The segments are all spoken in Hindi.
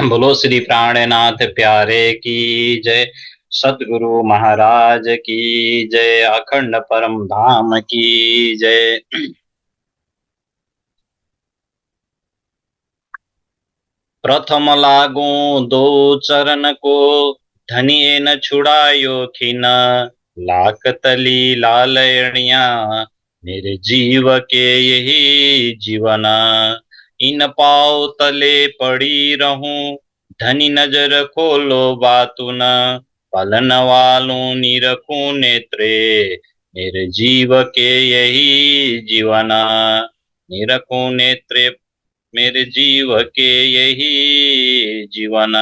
बोलो श्री प्राणनाथ प्यारे की जय। सतगुरु महाराज की जय। अखंड परम धाम की जय। प्रथम लागू दो चरण को, धनिये न छुड़ायो खिन। लाख तली लालयणिया, मेरे जीव के यही जीवन। इन पाँव तले पड़ी रहूं, धनी नजर खोलो बातुन। पलन वालों निरखूं नेत्रे, मेरे जीव के यही जीवन। निरखूं नेत्रे, मेरे जीव के यही जीवन।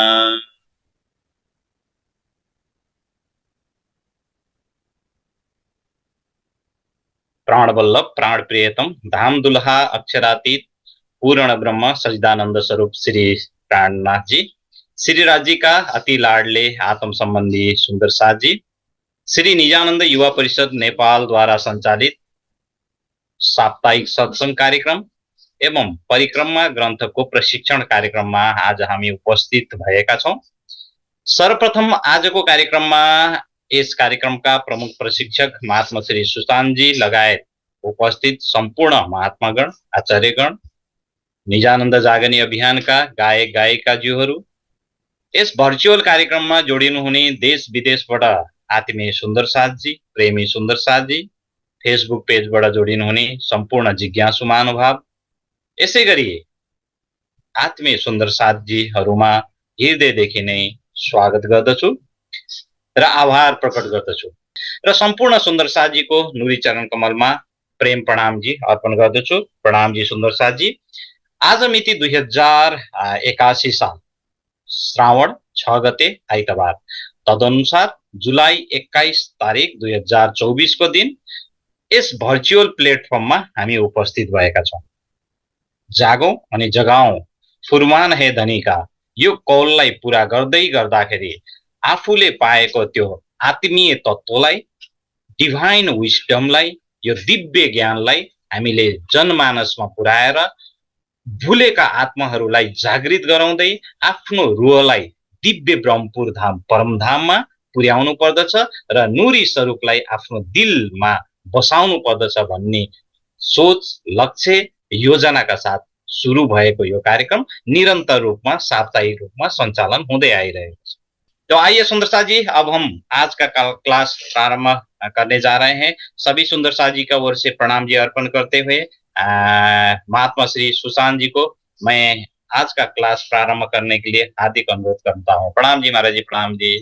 प्राण वल्लभ प्राण प्रियतम धाम दुल्हा अक्षरातीत पूर्ण ब्रह्म सच्चिदानंद स्वरूप श्री प्राणनाथ जी, श्री राज जी का अति लाडले आत्म संबंधी सुंदर साथ जी, श्री निजानंद युवा परिषद नेपाल द्वारा संचालित साप्ताहिक सत्संग कार्यक्रम एवं परिक्रमा ग्रन्थको प्रशिक्षण कार्यक्रममा आज हामी उपस्थित भएका छौं। सर्वप्रथम आजको कार्यक्रममा यस कार्यक्रमका प्रमुख प्रशिक्षक महात्मा श्री सुशान्तजी लगायत उपस्थित सम्पूर्ण महात्मागण, आचार्यगण, निजानन्द जागनी अभियानका गायक गायिकाज्यूहरू, यस भर्चुअल कार्यक्रममा जोडिनुहुने देश विदेशबाट आत्मीय सुन्दर साथजी, प्रेमी सुन्दर साथजी, फेसबुक पेजबाट जोडिनुहुने सम्पूर्ण जिज्ञासु महानुभाव, यसै गरी आत्मीय सुन्दर साथजीहरूमा हृदयदेखि नै स्वागत गर्दछु र आभार प्रकट गर्दछु र सम्पूर्ण सुन्दर साथजीको नुरी चरण कमलमा प्रेम प्रणामजी अर्पण गर्दछु। प्रणामजी सुन्दर साथजी। आज मिति 2081 साल श्रावण 6 गते आइतबार, तदनुसार जुलाई 21 तारिक 2024 को दिन यस भर्चुअल प्लेटफर्ममा हामी उपस्थित भएका छौं। जागौं अनि जगाऔं फुरमान हे धनीका, यो कौललाई पूरा गर्दै गर्दाखेरि आफूले पाएको त्यो आत्मीय तत्त्वलाई, डिभाइन विस्डमलाई, यो दिव्य ज्ञानलाई हामीले जनमानसमा पुर्याएर भुलेका आत्माहरूलाई जागृत गराउँदै आफ्नो रुहलाई दिव्य ब्रह्मपुर धाम परमधाममा पुर्याउनु पर्दछ र नुरी स्वरूपलाई आफ्नो दिलमा बसाउनु पर्दछ भन्ने सोच, लक्ष्य, योजनाका साथ सुरु भएको यो कार्यक्रम निरन्तर रूपमा साप्ताहिक रूपमा संचालन हुँदै आइरहेको छ। तो आइए सुंदर साथ जी, अब हम आज का क्लास प्रारंभ करने जा रहे हैं। सभी सुंदर साथ जी का ओर से प्रणाम जी अर्पण करते हुए महात्मा श्री सुशांत जी को मैं आज का क्लास प्रारंभ करने के लिए हार्दिक अनुरोध करता हूँ। प्रणाम जी महाराज जी। प्रणाम जी।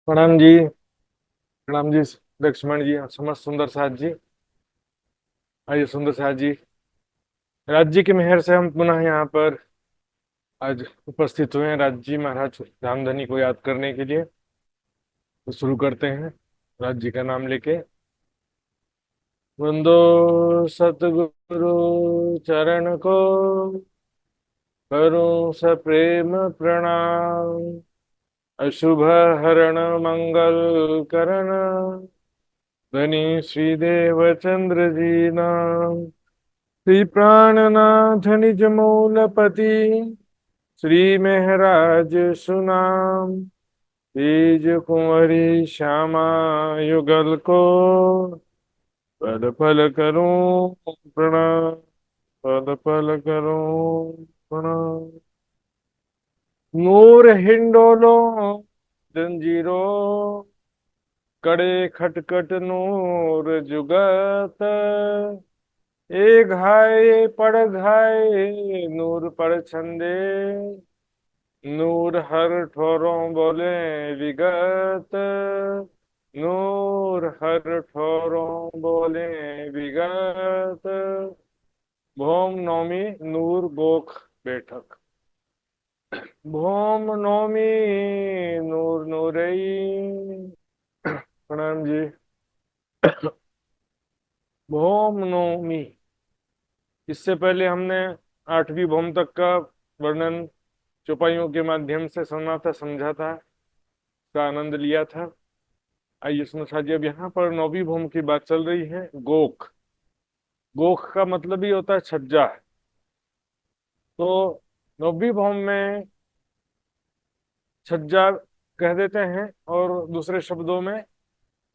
प्रणाम जी। प्रणाम जी लक्ष्मण जी, समस्त सुंदर साथ जी। आइए सुंदर साथ जी, राज्य की मेहर से हम पुनः यहाँ पर आज उपस्थित हुए हैं राज्य जी महाराज रामधनी को याद करने के लिए। तो शुरू करते हैं राज्य जी का नाम लेके। वंदो सतगुरु चरण को, करूं सप्रेम प्रणाम। अशुभ हरण मंगल करण, धनी श्री देवचंद्र जी नाम। श्री प्राणनाथ निज मूलपति, श्री महराज सुनाम। तेज कुंवरी श्यामा युगल को, पद पल करूं प्रणाम, पद पल करूं प्रणाम। नूर हिंडोलो जंजीरो, कड़े खटखट नूर जुगत। ए घाये पड़ घाये नूर पड़ छंदे, नूर हर ठोरों बोले विगत। नूर हर ठोरों बोले विगत। भोम नौमी नूर गोख बैठक। भोम नौमी नूर नूरई। प्रणाम जी। भोम नौमी, इससे पहले हमने 8वीं भौम तक का वर्णन चौपाइयों के माध्यम से सुना था, समझा था, का आनंद लिया था। आइए सुनो जी, अब यहाँ पर 9वीं भौम की बात चल रही है। गोख, गोख का मतलब ही होता है छज्जा। तो 9वीं भौम में छज्जा कह देते हैं, और दूसरे शब्दों में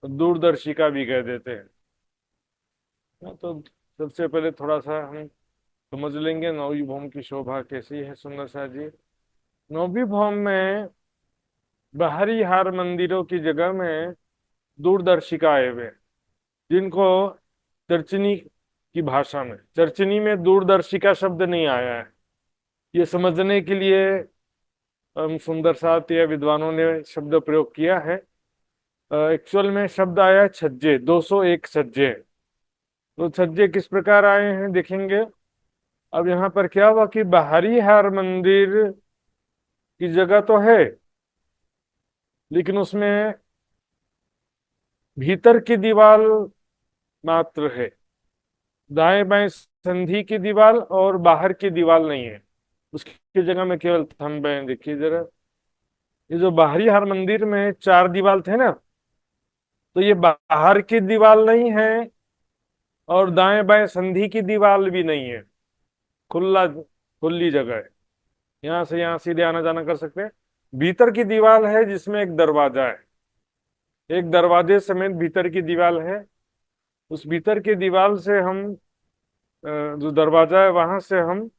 दूरदर्शिका भी कह देते हैं। तो सबसे पहले थोड़ा सा हम समझ लेंगे नौवीं भौम की शोभा कैसी है सुंदर सा जी। नौवीं भौम में बाहरी हार मंदिरों की जगह में दूरदर्शिका आए हुए हैं, जिनको चर्चनी की भाषा में, चर्चनी में दूरदर्शिका शब्द नहीं आया है। ये समझने के लिए हम सुंदर साथ या विद्वानों ने शब्द प्रयोग किया है। एक्चुअल में शब्द आया है छज्जे, 201 छज्जे। तो छज्जे किस प्रकार आए हैं देखेंगे। अब यहाँ पर क्या हुआ कि बाहरी हार मंदिर की जगह तो है, लेकिन उसमें भीतर की दीवार मात्र है। दाएं बाएं संधि की दीवार और बाहर की दीवार नहीं है। उसकी जगह में केवल थंब है। देखिए जरा, ये जो बाहरी हार मंदिर में 4 दीवार थे ना, तो ये बाहर की दीवार नहीं है और दाएं बाएं संधि की दीवार भी नहीं है। खुली जगह है, यहाँ से यहाँ सीधे आना जाना कर सकते हैं। भीतर की दीवार है जिसमें एक दरवाजा है, एक दरवाजे समेत भीतर की दीवार है। उस भीतर की दीवार से हम जो दरवाजा है वहां से हम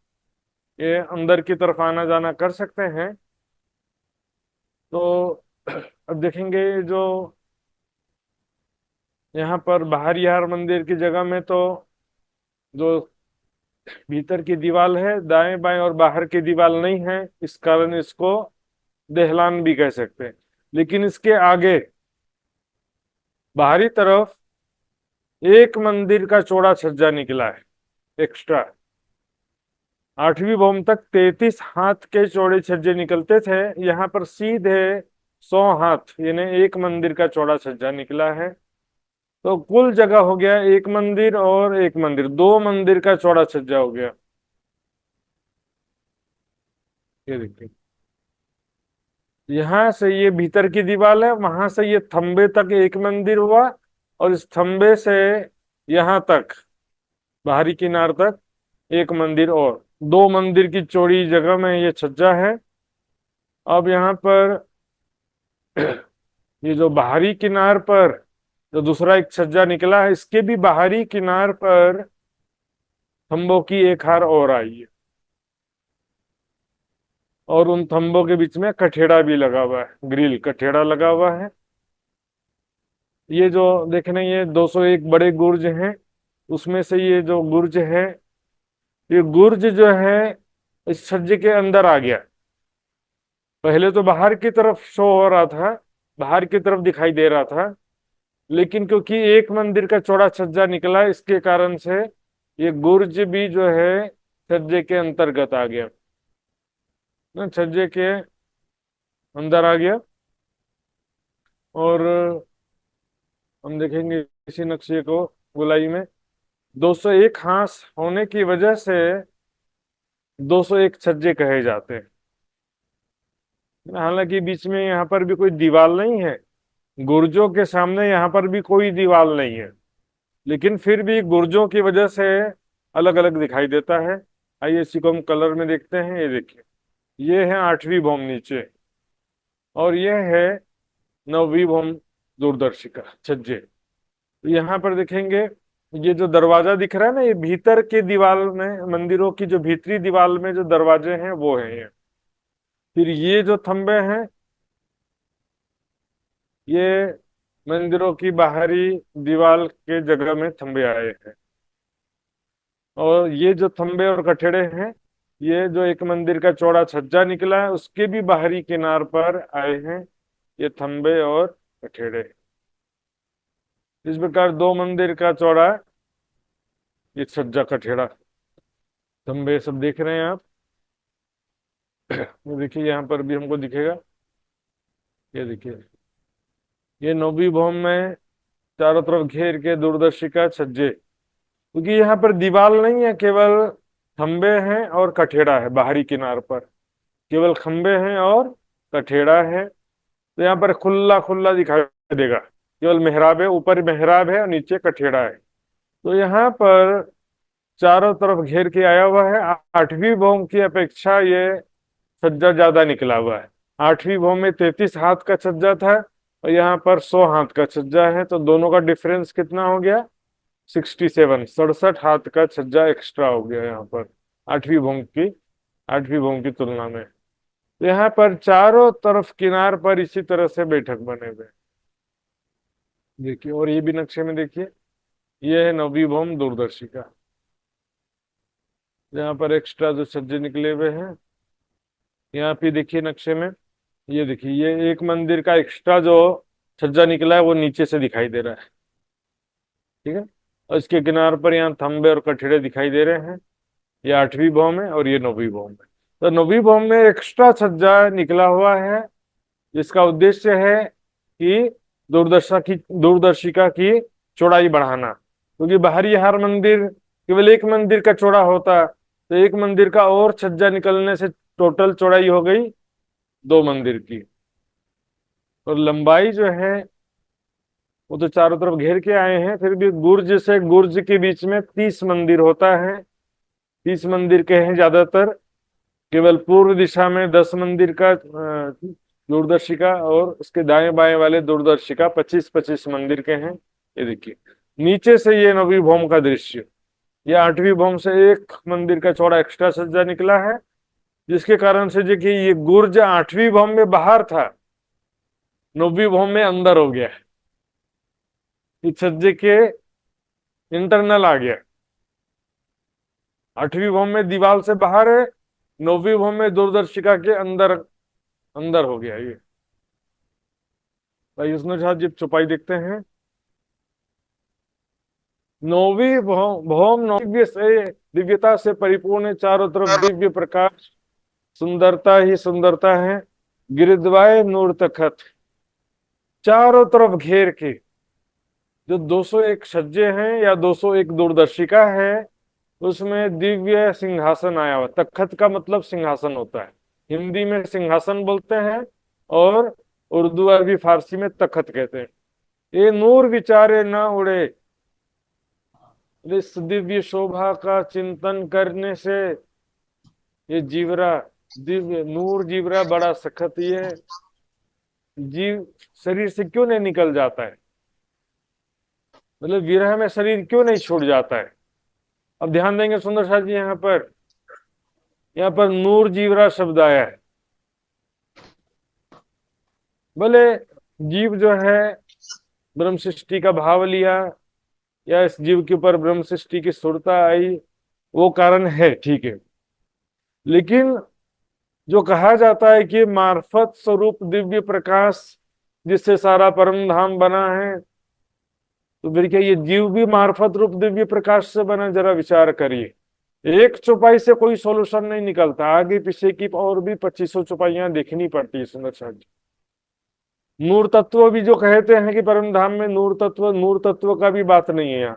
ये अंदर की तरफ आना जाना कर सकते हैं। तो अब देखेंगे जो यहाँ पर बाहरी हार मंदिर की जगह में तो जो भीतर की दीवार है, दाएं बाएं और बाहर की दीवार नहीं है, इस कारण इसको देहलान भी कह सकते हैं। लेकिन इसके आगे बाहरी तरफ एक मंदिर का चौड़ा छज्जा निकला है एक्स्ट्रा। 8वीं भौम तक 33 हाथ के चौड़े छज्जे निकलते थे, यहाँ पर सीधे 100 हाथ यानी एक मंदिर का चौड़ा छज्जा निकला है। तो कुल जगह हो गया एक मंदिर और एक मंदिर, 2 मंदिर का चौड़ा छज्जा हो गया। ये देखिए, यहाँ से ये भीतर की दीवार है, वहां से ये थंबे तक एक मंदिर हुआ, और इस थंबे से यहाँ तक बाहरी किनार तक एक मंदिर, और 2 मंदिर की चौड़ी जगह में ये छज्जा है। अब यहाँ पर ये जो बाहरी किनार पर जो दूसरा एक छज्जा निकला है, इसके भी बाहरी किनार पर थंबों की एक हार और आई है, और उन थंबों के बीच में कठेड़ा भी लगा हुआ है, ग्रिल कठेड़ा लगा हुआ है। ये जो देख रहे हैं ये 201 बड़े गुर्ज हैं, उसमें से ये जो गुर्ज है, ये गुर्ज जो है इस छज्जे के अंदर आ गया। पहले तो बाहर की तरफ शो हो रहा था, बाहर की तरफ दिखाई दे रहा था, लेकिन क्योंकि एक मंदिर का चौड़ा छज्जा निकला, इसके कारण से ये गुर्ज भी जो है छज्जे के अंतर्गत आ गया, ना छज्जे के अंदर आ गया। और हम देखेंगे इसी नक्शे को गोलाई में 201 हाथ होने की वजह से 201 छज्जे कहे जाते हैं। हालांकि बीच में यहाँ पर भी कोई दीवार नहीं है, गुर्जों के सामने यहाँ पर भी कोई दीवार नहीं है, लेकिन फिर भी गुर्जों की वजह से अलग अलग दिखाई देता है। आइए इसी को हम कलर में देखते हैं। ये देखिए, ये है 8वीं भौम नीचे, और ये है 9वीं भौम दूरदर्शिका छज्जे। तो यहाँ पर देखेंगे ये जो दरवाजा दिख रहा है ना, ये भीतर के दीवार में, मंदिरों की जो भीतरी दीवार में जो दरवाजे हैं वो है ये। फिर ये जो थंबे हैं, ये मंदिरों की बाहरी दीवार के जगह में थंबे आए हैं। और ये जो थंबे और कठेड़े हैं, ये जो एक मंदिर का चौड़ा छज्जा निकला है उसके भी बाहरी किनार पर आए हैं ये थंबे और कठेड़े। इस प्रकार 2 मंदिर का चौड़ा ये छज्जा कठेड़ा थंबे सब देख रहे हैं आप। ये देखिए यहाँ पर भी हमको दिखेगा। ये देखिए, ये 9वीं भौम में चारों तरफ घेर के दूरदर्शिका छज्जे, क्योंकि यहाँ पर दीवार नहीं है, केवल खंबे हैं और कठेड़ा है बाहरी किनार पर, केवल खंबे हैं और कठेड़ा है। तो यहाँ पर खुला खुला दिखाई देगा, केवल मेहराब है, ऊपर मेहराब है और नीचे कठेड़ा है। तो यहाँ पर चारों तरफ घेर के आया हुआ है। 8वीं भौम की अपेक्षा ये छज्जा ज्यादा निकला हुआ है। 8वीं भौम में 33 हाथ का छज्जा था और यहाँ पर 100 हाथ का छज्जा है, तो दोनों का डिफरेंस कितना हो गया? 67, 67 हाथ का छज्जा एक्स्ट्रा हो गया यहाँ पर आठवीं भौम की आठवीं भौम की तुलना में। तो यहाँ पर चारों तरफ किनार पर इसी तरह से बैठक बने हुए हैं। देखिए, और ये भी नक्शे में देखिए, ये है नौवीं भौम दूरदर्शिका। यहाँ पर एक्स्ट्रा जो छज्जे निकले हुए हैं, यहाँ पे देखिए नक्शे में, ये देखिए, ये एक मंदिर का एक्स्ट्रा जो छज्जा निकला है वो नीचे से दिखाई दे रहा है। ठीक है, और इसके किनार पर यहाँ थंबे और कठड़े दिखाई दे रहे हैं। ये आठवीं भौम है और ये नौवीं भौम है। तो नौवीं भौम में एक्स्ट्रा छज्जा निकला हुआ है, जिसका उद्देश्य है कि दूरदर्शिका की चौड़ाई बढ़ाना, क्योंकि बाहरी हर मंदिर केवल एक मंदिर का चौड़ा होता, तो एक मंदिर का और छज्जा निकलने से टोटल चौड़ाई हो गई 2 मंदिर की। और लंबाई जो है वो तो चारों तरफ घेर के आए हैं, फिर भी गुर्ज से गुर्ज के बीच में 30 मंदिर होता है। 30 मंदिर के हैं ज्यादातर। केवल पूर्व दिशा में 10 मंदिर का दूरदर्शिका, और उसके दाएं बाएं वाले दूरदर्शिका 25-25 मंदिर के हैं। ये देखिए, नीचे से ये नवीं भौम का दृश्य, ये आठवीं भौम से एक मंदिर का चौड़ा एक्स्ट्रा सज्जा निकला है, जिसके कारण से देखिए ये गुर्ज आठवीं भौम में बाहर था, नौवीं भौम में अंदर हो गया। इस सज्जे के इंटरनल आ गया। आठवीं भौम में दीवार से बाहर है, नौवीं भौम में दूरदर्शिका के अंदर अंदर हो गया ये। भाई उसने साहब जी चौपाई देखते हैं। नौवीं भौम दिव्य से दिव्यता से परिपूर्ण है, चारों तरफ दिव्य प्रकाश, सुंदरता ही सुंदरता है। गिरद्वाय नूर तखत, चारों तरफ घेर के जो 201 सज्जे हैं या 201 दूरदर्शिका है, उसमें दिव्य सिंहासन आया हुआ। तख्त का मतलब सिंहासन होता है, हिंदी में सिंहासन बोलते हैं और उर्दू अरबी फारसी में तख्त कहते हैं। ये नूर विचारे ना उड़े, इस दिव्य शोभा का चिंतन करने से ये जीवरा, दिव्य नूर जीवरा बड़ा सखत, ये जीव शरीर से क्यों नहीं निकल जाता है, मतलब विरह में शरीर क्यों नहीं छूट जाता है। अब ध्यान देंगे सुंदर साथ जी, यहाँ पर नूर जीवरा शब्द आया है। बोले जीव जो है ब्रह्म सृष्टि का भाव लिया, या इस जीव के ऊपर ब्रह्म सृष्टि की सुरता आई, वो कारण है, ठीक है। लेकिन जो कहा जाता है कि मार्फत स्वरूप दिव्य प्रकाश जिससे सारा परम धाम बना है, तो फिर क्या ये जीव भी मार्फत रूप दिव्य प्रकाश से बना? जरा विचार करिए। एक चौपाई से कोई सॉल्यूशन नहीं निकलता, आगे पीछे की और भी 2500 चौपाइयां देखनी पड़ती है सुंदर साहब जी। नूर तत्व भी जो कहते हैं कि परम धाम में नूर तत्व का भी बात नहीं है यहाँ,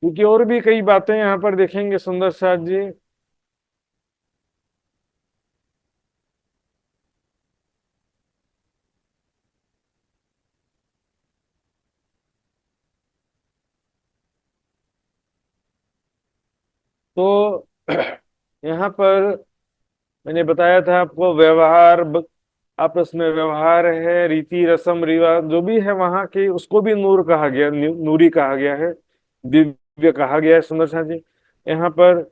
क्योंकि और भी कई बातें यहाँ पर देखेंगे सुंदर साहब जी। तो यहाँ पर मैंने बताया था आपको, आपस में व्यवहार है, रीति रस्म रिवाज जो भी है वहां की, उसको भी नूर कहा गया, नूरी कहा गया है, दिव्य कहा गया है सुंदर साहब जी। यहाँ पर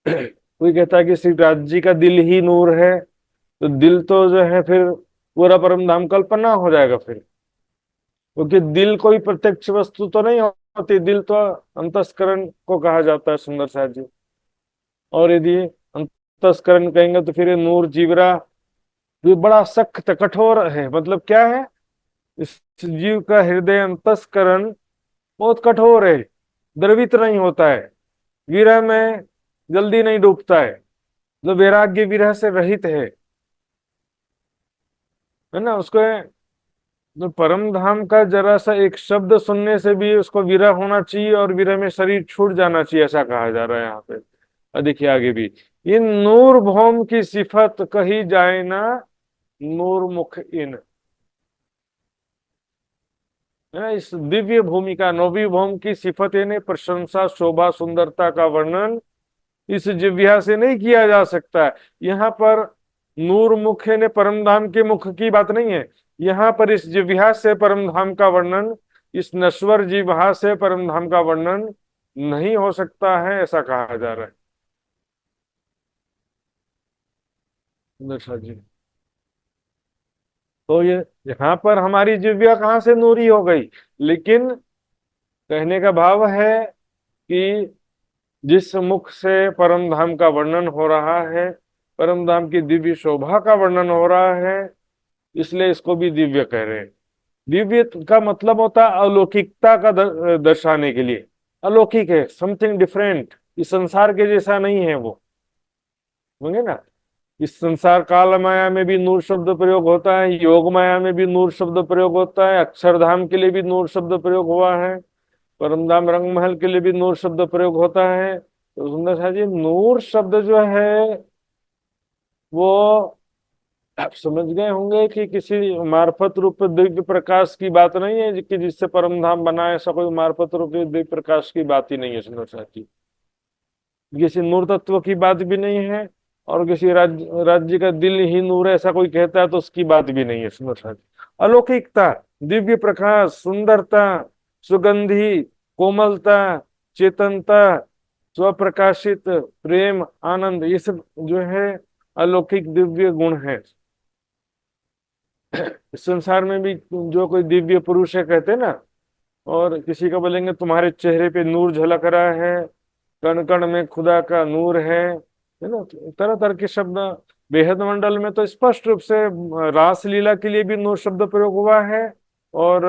कोई कहता है कि श्री राज जी का दिल ही नूर है, तो दिल तो जो है फिर पूरा परम धाम कल्पना हो जाएगा फिर, क्योंकि दिल कोई प्रत्यक्ष वस्तु तो नहीं होती, दिल तो अंतस्करण को कहा जाता है सुंदर साहब जी। और यदि अंतस्करण कहेंगे तो फिर ये नूर जीवरा ये बड़ा सख्त कठोर है। मतलब क्या है, इस जीव का हृदय अंतस्करण बहुत कठोर है, द्रवित नहीं होता है, विरह में जल्दी नहीं डूबता है, जो वैराग्य विरह से रहित है ना, उसको जो परम धाम का जरा सा एक शब्द सुनने से भी उसको विरह होना चाहिए और विरह में शरीर छूट जाना चाहिए, ऐसा कहा जा रहा है यहाँ पे। और देखिए आगे भी, इन नूर भौम की सिफत कही जाए ना, नूर मुख इन, है ना, इस दिव्य भूमि का नौवीं भौम की सिफत यानी प्रशंसा, शोभा, सुंदरता का वर्णन इस जिह्वा से नहीं किया जा सकता है। यहाँ पर नूर मुख ने परम धाम के मुख की बात नहीं है। यहाँ पर इस जिह्वा से परम धाम का वर्णन, इस नश्वर जिह्वा से परम धाम का वर्णन नहीं हो सकता है, ऐसा कहा जा रहा है। दशा जी, तो ये यहाँ पर हमारी जिह्वा कहाँ से नूरी हो गई, लेकिन कहने का भाव है कि जिस मुख से परम धाम का वर्णन हो रहा है, परम धाम की दिव्य शोभा का वर्णन हो रहा है, इसलिए इसको भी दिव्य कह रहे हैं। दिव्य का मतलब होता है अलौकिकता का दर्शाने के लिए। अलौकिक है, समथिंग डिफरेंट, इस संसार के जैसा नहीं है वो, होंगे ना। इस संसार काल माया में भी नूर शब्द प्रयोग होता है, योग माया में भी नूर शब्द प्रयोग होता है, अक्षरधाम के लिए भी नूर शब्द प्रयोग हुआ है, परमधाम रंग महल के लिए भी नूर शब्द प्रयोग होता है। तो सुंदर शाह जी, नूर शब्द जो है वो आप समझ गए होंगे कि किसी मार्फत रूप दिव्य प्रकाश की बात नहीं है कि जिससे परम धाम बना, ऐसा कोई मार्फत रूप दिव्य प्रकाश की बात ही नहीं है सुंदर शाह जी। किसी नूर तत्व की बात भी नहीं है, और किसी राज्य का दिल ही नूर है ऐसा कोई कहता है तो उसकी बात भी नहीं है सुंदर शाह जी। अलौकिकता, दिव्य प्रकाश, सुंदरता, सुगंधी, कोमलता, चेतनता, स्वप्रकाशित, प्रेम, आनंद, ये सब जो है अलौकिक दिव्य गुण है। इस संसार में भी जो कोई दिव्य पुरुष है कहते हैं ना, और किसी को बोलेंगे तुम्हारे चेहरे पे नूर झलक रहा है, कण कण में खुदा का नूर है ना। तरह तरह के शब्द। बेहद मंडल में तो स्पष्ट रूप से रास लीला के लिए भी नूर शब्द प्रयोग हुआ है, और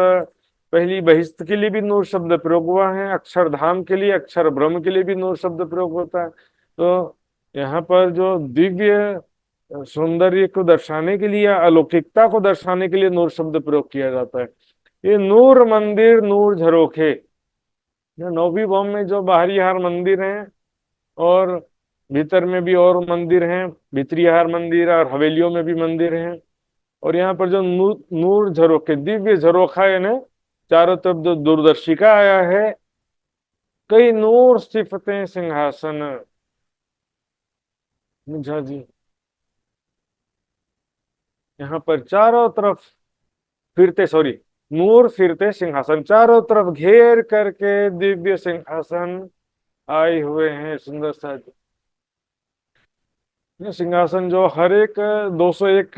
पहली बहिष्ठ के लिए भी नूर शब्द प्रयोग हुआ है, अक्षरधाम के लिए, अक्षर ब्रह्म के लिए भी नूर शब्द प्रयोग होता है। तो यहाँ पर जो दिव्य सौंदर्य को दर्शाने के लिए, अलौकिकता को दर्शाने के लिए नूर शब्द प्रयोग किया जाता है। ये नूर मंदिर नूर झरोखे, नौवीं भौम में जो बाहरी हार मंदिर हैं और भीतर में भी और मंदिर हैं, भीतरी हार मंदिर और हवेलियों में भी मंदिर हैं। और यहाँ पर जो नूर झरोखे, दिव्य झरोखा, यानी चारों तरफ जो दूरदर्शिका आया है, कई नूर सिफतें सिंहासन। झा जी, यहाँ पर चारों तरफ फिरते, सॉरी, नूर फिरते सिंहासन, चारों तरफ घेर करके दिव्य सिंहासन आए हुए हैं सुंदर सा। ये सिंहासन जो हर एक 201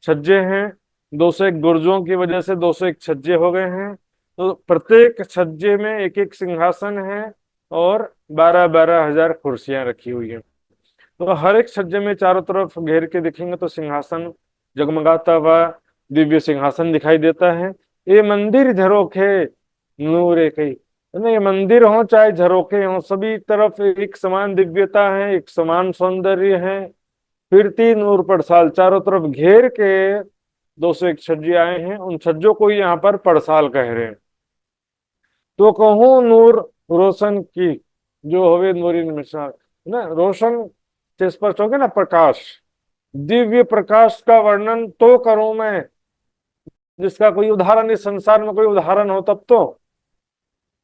छज्जे हैं, 201 गुर्जों की वजह से 201 छज्जे हो गए हैं। तो प्रत्येक छज्जे में एक एक सिंहासन है, और 12-12 हजार कुर्सियां रखी हुई हैं। तो हर एक छज्जे में चारों तरफ घेर के देखेंगे तो सिंहासन, जगमगाता हुआ दिव्य सिंहासन दिखाई देता है। ये मंदिर झरोखे नूर एक ही, है ना। ये मंदिर हो चाहे झरोखे हो, सभी तरफ एक समान दिव्यता है, एक समान सौंदर्य है। फिरती नूर पड़साल, चारों तरफ घेर के 201 छज्जे आए हैं, उन छज्जों को यहाँ पर पड़साल कह रहे हैं। तो कहूँ नूर रोशन की, जो होवे नूरी मिसाल, ना रोशन से स्पष्ट हो गया ना, प्रकाश, दिव्य प्रकाश का वर्णन तो करूं मैं जिसका कोई उदाहरण, इस संसार में कोई उदाहरण हो तब तो।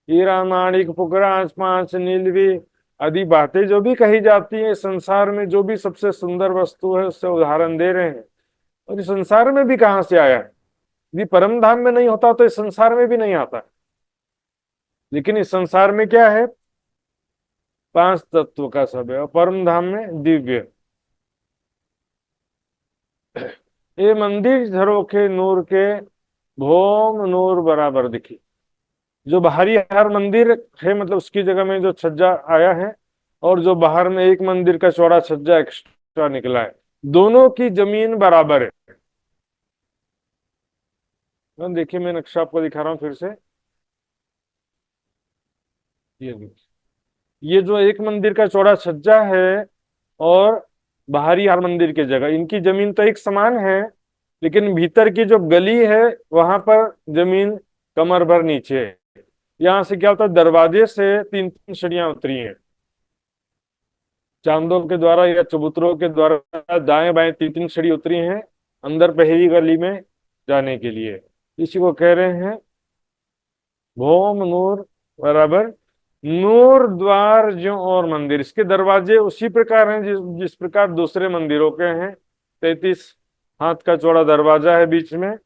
हीरा माणिक पुखराज पांच नीलवी आदि बातें जो भी कही जाती है संसार में, जो भी सबसे सुंदर वस्तु है उससे उदाहरण दे रहे हैं। और इस संसार में भी कहाँ से आया है? यदि परम धाम में नहीं होता तो इस संसार में भी नहीं आता। लेकिन इस संसार में क्या है? 5 तत्व का सब है, और परम धाम में दिव्य। ये मंदिर झरोखे नूर के, भौम नूर बराबर दिखी। जो बाहरी हर मंदिर है, मतलब उसकी जगह में जो छज्जा आया है, और जो बाहर में एक मंदिर का चौड़ा छज्जा एक्स्ट्रा निकला है, दोनों की जमीन बराबर है। तो देखिए, मैं नक्शा आपको दिखा रहा हूँ फिर से। ये देखिए, ये जो एक मंदिर का चौड़ा छज्जा है और बाहरी हर मंदिर की जगह, इनकी जमीन तो एक समान है, लेकिन भीतर की जो गली है वहां पर जमीन कमर भर नीचे है। यहाँ से क्या होता है, दरवाजे से 3-3 सीढ़ियां उतरी हैं, चांदों के द्वारा या चबूतरों के द्वारा दाएं बाएं 3-3 सीढ़ी उतरी हैं अंदर पहली गली में जाने के लिए। इसी को कह रहे हैं भौम नूर बराबर दिखी। जो बाहरी हर मंदिर है वहां पर जमीन कमर भर नीचे है, यहाँ से क्या होता है, दरवाजे से 3-3 सीढ़ियां उतरी हैं, चांदों के द्वारा या चबूतरों के द्वारा दाएं बाएं 3-3 सीढ़ी उतरी हैं अंदर पहली गली में जाने के लिए। इसी को कह रहे हैं नूर द्वार ज्यों और मंदिर, इसके दरवाजे उसी प्रकार हैं जिस प्रकार दूसरे मंदिरों के हैं। 33 हाथ का चौड़ा दरवाजा है बीच में।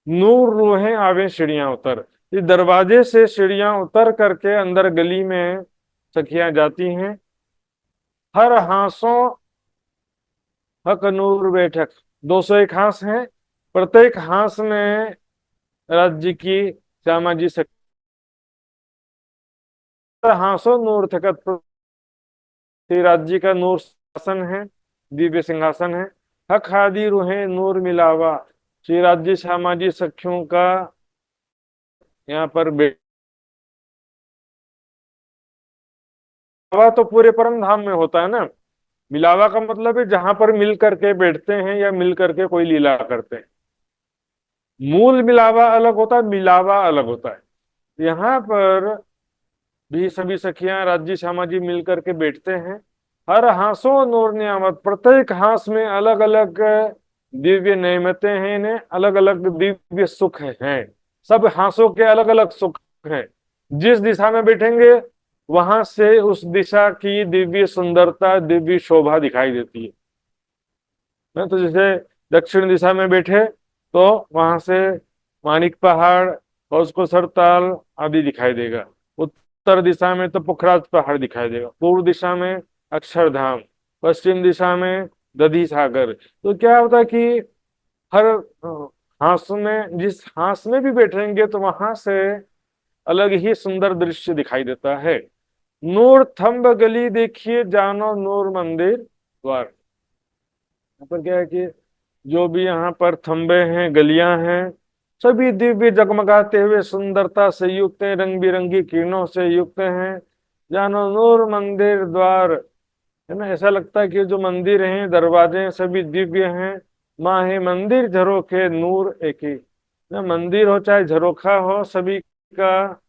नूर रूहें आवे सीढ़ियां उतर, इस दरवाजे से सीढ़ियां उतर करके अंदर गली में सखियां जाती हैं। हर हांसों हक नूर बैठक, 201 हांस हैं। प्रत्येक हांस में राज्य की श्यामा जी सखी, हांसों नूर थकत, श्री राज्य का नूर सिंहासन है, दिव्य सिंहासन है। हक हादी रूहें नूर मिलावा, श्री राज्य श्यामा जी सखियों का यहाँ पर मिलावा तो पूरे परम धाम में होता है ना। मिलावा का मतलब है जहां पर मिल करके बैठते हैं या मिल करके कोई लीला करते हैं। मूल मिलावा अलग होता है, मिलावा अलग होता है। यहाँ पर भी सभी सखियां राज्य श्यामा जी मिल करके बैठते हैं। हर हांसों नूर नियामत, प्रत्येक हांस में अलग अलग दिव्य नेमतें हैं, इन्हें अलग अलग दिव्य सुख हैं। सब हांसों के अलग अलग सुख हैं। जिस दिशा में बैठेंगे वहां से उस दिशा की दिव्य सुंदरता, दिव्य शोभा दिखाई देती है। तो जैसे दक्षिण दिशा में बैठे तो वहां से मानिक पहाड़ और उसको सरताल आदि दिखाई देगा। उत्तर दिशा में तो पुखराज पहाड़ दिखाई देगा। पूर्व दिशा में अक्षरधाम, पश्चिम दिशा में दधी सागर। तो क्या होता है कि हर हांस में, जिस हांस में भी बैठेंगे तो वहां से अलग ही सुंदर दृश्य दिखाई देता है। नूर थंब गली देखिए जानो नूर मंदिर द्वार। यहाँ पर क्या है कि जो भी यहाँ पर थंबे हैं, गलियां हैं, सभी दिव्य जगमगाते हुए सुंदरता से युक्त हैं, रंग बिरंगी किरणों से युक्त हैं। जानो नूर मंदिर द्वार, है ना। ऐसा लगता है कि जो मंदिर हैं, दरवाजे हैं, सभी दिव्य हैं। माहे मंदिर झरोखे नूर एक ही, ना मंदिर हो चाहे झरोखा हो, सभी का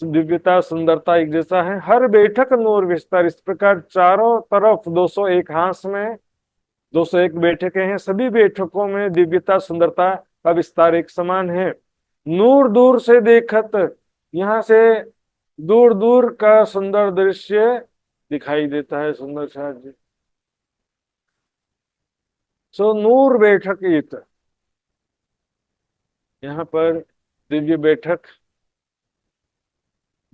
दिव्यता सुंदरता एक जैसा है। हर बैठक नूर विस्तार, इस प्रकार चारों तरफ 201 हांस में 201 बैठकें हैं, सभी बैठकों में दिव्यता सुंदरता का विस्तार एक समान है। नूर दूर से देखत, यहाँ से दूर दूर का सुंदर दृश्य दिखाई देता है। सुंदर शाह जी, सो नूर बैठक इत, यहाँ पर दिव्य बैठक,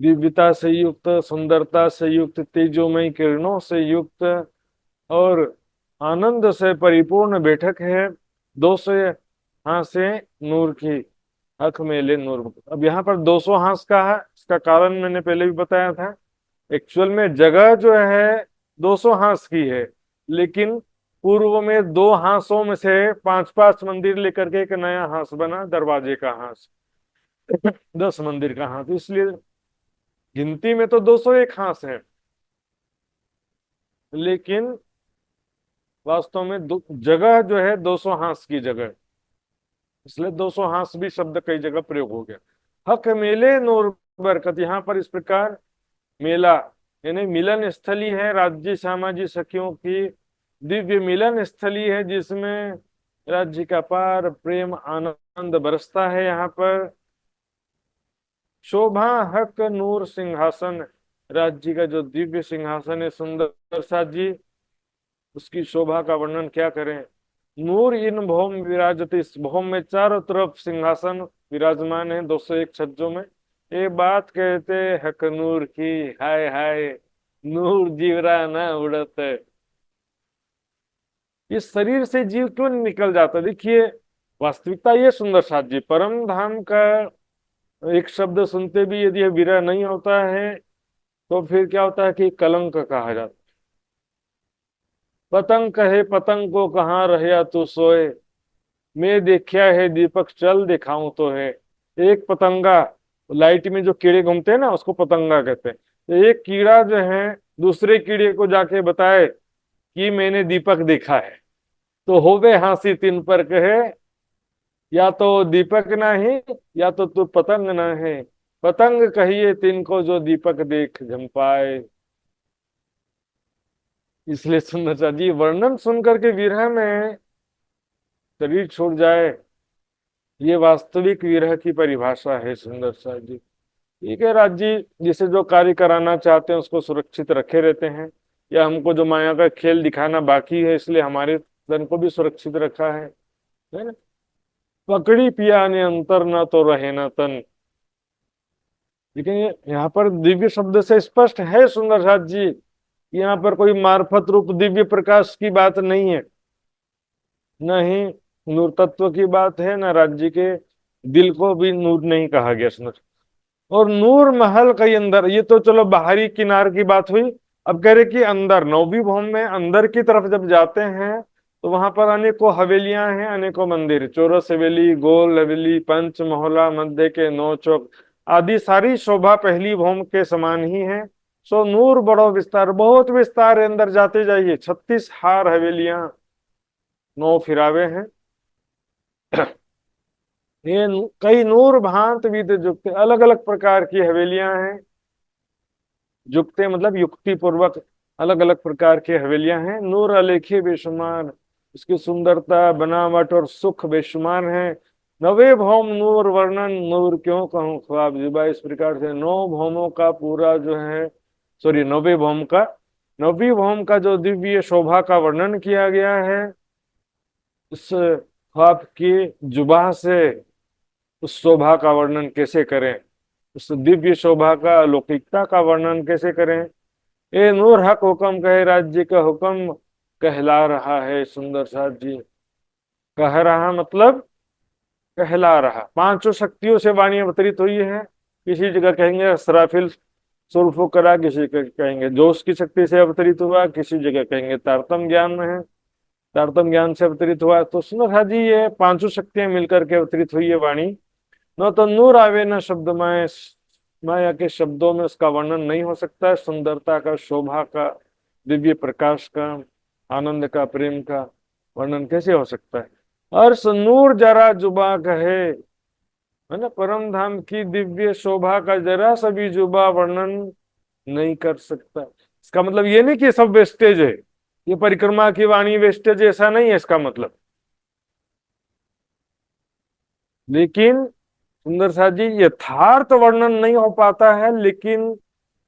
दिव्यता से युक्त, सुंदरता से युक्त, तेजोमय किरणों से युक्त और आनंद से परिपूर्ण बैठक है। 200 हाथ से नूर की हक में ले नूर। अब यहाँ पर 200 हाथ का है, इसका कारण मैंने पहले भी बताया था। एक्चुअल में जगह जो है 200 हाथ की है, लेकिन पूर्व में 2 हांसों में से 5-5 मंदिर लेकर के एक नया हांस बना, दरवाजे का हांस। 10 मंदिर का हांस, इसलिए गिनती में तो 201 हांस है, लेकिन वास्तव में जगह जो है 200 हांस की जगह, इसलिए 200 हांस भी शब्द कई जगह प्रयोग हो गया। हक मेले नूर बरकत, यहाँ पर इस प्रकार मेला यानी मिलन स्थली है, राज्य श्यामा जी सखियों की दिव्य मिलन स्थली है, जिसमें राज्य का पार प्रेम आनंद बरसता है। यहाँ पर शोभा हक नूर सिंहासन, राज्य का जो दिव्य सिंहासन है सुंदर सा जी, उसकी शोभा का वर्णन क्या करें। नूर इन भौम विराजत, इस भौम में चारों तरफ सिंहासन विराजमान है 201 छज्जों में। ये बात कहते हक नूर की, हाय हाय नूर जीवरा ना उड़त है। इस शरीर से जीव क्यों नहीं निकल जाता। देखिए वास्तविकता ये सुंदर साथ जी, परम धाम का एक शब्द सुनते भी यदि यह विरह नहीं होता है तो फिर क्या होता है कि कलंक कहा जाता है। पतंग कहे पतंग को कहाँ रहया तू सोए, मैं देखा है दीपक चल दिखाऊं तो है। एक पतंगा, लाइट में जो कीड़े घूमते हैं ना उसको पतंगा कहते हैं। तो एक कीड़ा जो है दूसरे कीड़े को जाके बताए कि मैंने दीपक देखा है, तो होवे हंसी तिन पर कहे, या तो दीपक ना ही या तो तू पतंग ना है। पतंग कहिए तिनको जो दीपक देख जम पाए। इसलिए सुंदर जी वर्णन सुन करके विरह में शरीर छोड़ जाए, ये वास्तविक विरह की परिभाषा है सुंदर सा जी। ठीक है राज जी, जिसे जो कार्य कराना चाहते हैं उसको सुरक्षित रखे रहते हैं, या हमको जो माया का खेल दिखाना बाकी है इसलिए हमारे तन को भी सुरक्षित रखा है ना। पकड़ी पिया ने अंतर न तो रहे न तन। लेकिन यहाँ पर दिव्य शब्द से स्पष्ट है सुंदर साथ जी, यहाँ पर कोई मार्फत रूप दिव्य प्रकाश की बात नहीं है, न ही नूर तत्व की बात है, न राज्य के दिल को भी नूर नहीं कहा गया सुंदर। और नूर महल के अंदर, ये तो चलो बाहरी किनार की बात हुई। अब कह रहे कि अंदर नौवीं भौम में अंदर की तरफ जब जाते हैं तो वहां पर अनेकों हवेलियां हैं, अनेकों मंदिर, चौरस हवेली, गोल हवेली, पंच मोहल्ला, मध्य के नौ चौक आदि सारी शोभा पहली भौम के समान ही है। सो नूर बड़ो विस्तार, बहुत विस्तार है, अंदर जाते जाइए 36 हार हवेलियां, 9 फिरावे हैं। ये कई नूर भांत विद जुक्ते, अलग अलग प्रकार की हवेलियां हैं। जुक्ते मतलब युक्ति पूर्वक अलग अलग प्रकार की हवेलियां हैं। नूर अलेखे बेशुमार, इसकी सुंदरता बनावट और सुख बेशुमार है। नवे भौम नूर वर्णन, नूर क्यों कहूँ ख्वाब जुबा। इस प्रकार से 9 भौमों का पूरा जो है, सॉरी 9वें भौम का, 9वीं भौम का जो दिव्य शोभा का वर्णन किया गया है, उस ख्वाब की जुबा से उस शोभा का वर्णन कैसे करें, उस दिव्य शोभा का अलौकिकता का वर्णन कैसे करें। ए नूर हक हुक्म कहे, राज्य का हुक्म कहला रहा है सुंदर साथ जी। कह रहा मतलब कहला रहा, पांचों शक्तियों से वाणी अवतरित हुई है। किसी जगह कहेंगे सराफिल सुल्फो करा, किसी कहेंगे जोश की शक्ति से अवतरित हुआ, किसी जगह कहेंगे तारतम ज्ञान में है, तारतम ज्ञान से अवतरित हुआ। तो सुंदर साथ जी ये पांचों शक्तियां मिलकर के अवतरित हुई है वाणी। न तो नूर आवे न शब्द में, माया के शब्दों में उसका वर्णन नहीं हो सकता है। सुंदरता का, शोभा का, दिव्य प्रकाश का, आनंद का, प्रेम का वर्णन कैसे हो सकता है। अर्श नूर जरा जुबा कहे, है ना, परम धाम की दिव्य शोभा का जरा सभी जुबा वर्णन नहीं कर सकता। इसका मतलब ये नहीं कि सब वेस्टेज है, ये परिक्रमा की वाणी वेस्टेज, ऐसा नहीं है इसका मतलब। लेकिन सुंदर साथ जी यथार्थ वर्णन नहीं हो पाता है, लेकिन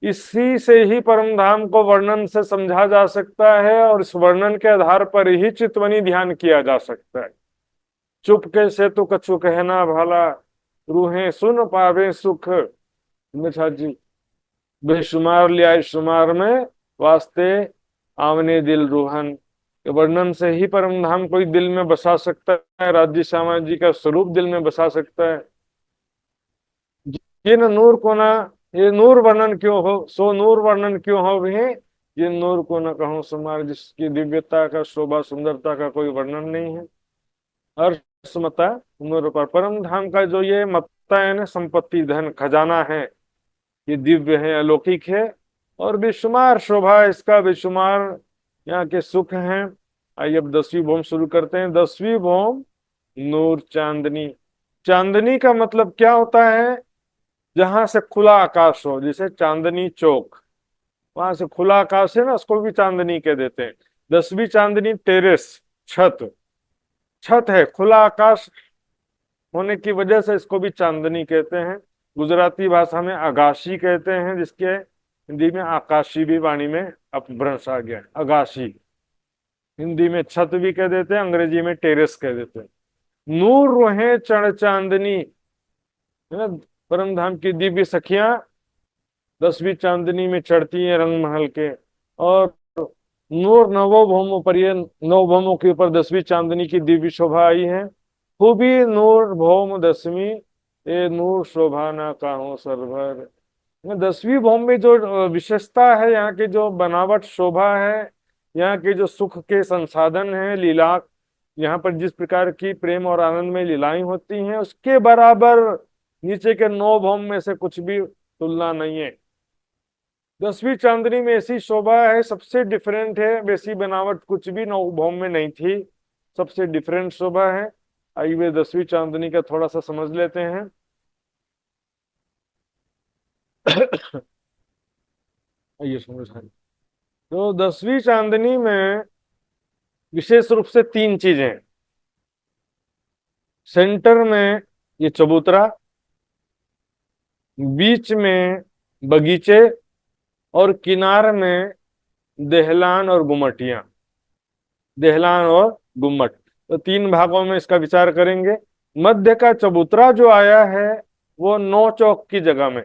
इसी से ही परम धाम को वर्णन से समझा जा सकता है, और इस वर्णन के आधार पर ही चितवनी ध्यान किया जा सकता है। चुप के से तो कछु कहना भाला, रूहें सुन पावे सुख। सुंदर साथ जी बेशुमार लिया शुमार में, वास्ते आमने दिल रूहन, के वर्णन से ही परम धाम कोई दिल में बसा सकता है, राज्य श्यामा जी का स्वरूप दिल में बसा सकता है। ये न नूर को ना, ये नूर वर्णन क्यों हो, सो नूर वर्णन क्यों हो भी, ये नूर को न कहूँ सुमार, जिसकी दिव्यता का, शोभा सुंदरता का कोई वर्णन नहीं है। अर्थ मता नूर पर, परम धाम का जो ये मत्ता है ना, संपत्ति धन खजाना है, ये दिव्य है, अलौकिक है, और बेशुमार शोभा है इसका, बेशुमार यहाँ के सुख हैं। आइए अब 10वीं भौम शुरू करते हैं। 10वीं भौम नूर चांदनी। चांदनी का मतलब क्या होता है, जहां से खुला आकाश हो, जैसे चांदनी चौक, वहां से खुला आकाश है ना, उसको भी चांदनी कह देते हैं। 10वीं चांदनी टेरेस, छत, छत है, खुला आकाश होने की वजह से इसको भी चांदनी कहते हैं। गुजराती भाषा में अगाशी कहते हैं, जिसके हिंदी में आकाशी भी वाणी में अपभ्रंश आ गया, अगाशी। हिंदी में छत भी कह देते हैं, अंग्रेजी में टेरेस कह देते हैं। नूर रोहे चढ़ चांदनी, है ना, परम धाम की दिव्य सखियां 10वीं चांदनी में चढ़ती हैं रंग महल के। और नूर नवो भौमों पर, ये 9 भौमों के ऊपर 10वीं चांदनी की दिव्य शोभा आई है। खूबी नूर भौम 10वीं, ए नूर शोभा ना काहू सरभर। 10वीं भौम में जो विशेषता है, यहाँ की जो बनावट शोभा है, यहाँ के जो सुख के संसाधन है, लीला, यहाँ पर जिस प्रकार की प्रेम और आनंद में लीलाएं होती हैं, उसके बराबर नीचे के 9 भौम में से कुछ भी तुलना नहीं है। 10वीं चांदनी में ऐसी शोभा है, सबसे डिफरेंट है, वैसी बनावट कुछ भी 9 भौम में नहीं थी, सबसे डिफरेंट शोभा है। आइए 10वीं चांदनी का थोड़ा सा समझ लेते हैं। आइए समझ। तो 10वीं चांदनी में विशेष रूप से 3 चीजें। सेंटर में ये चबूतरा, बीच में बगीचे और किनार में देहलान और गुमटियां, देहलान और गुम्मट। तो तीन भागों में इसका विचार करेंगे। मध्य का चबूतरा जो आया है वो नौ चौक की जगह में,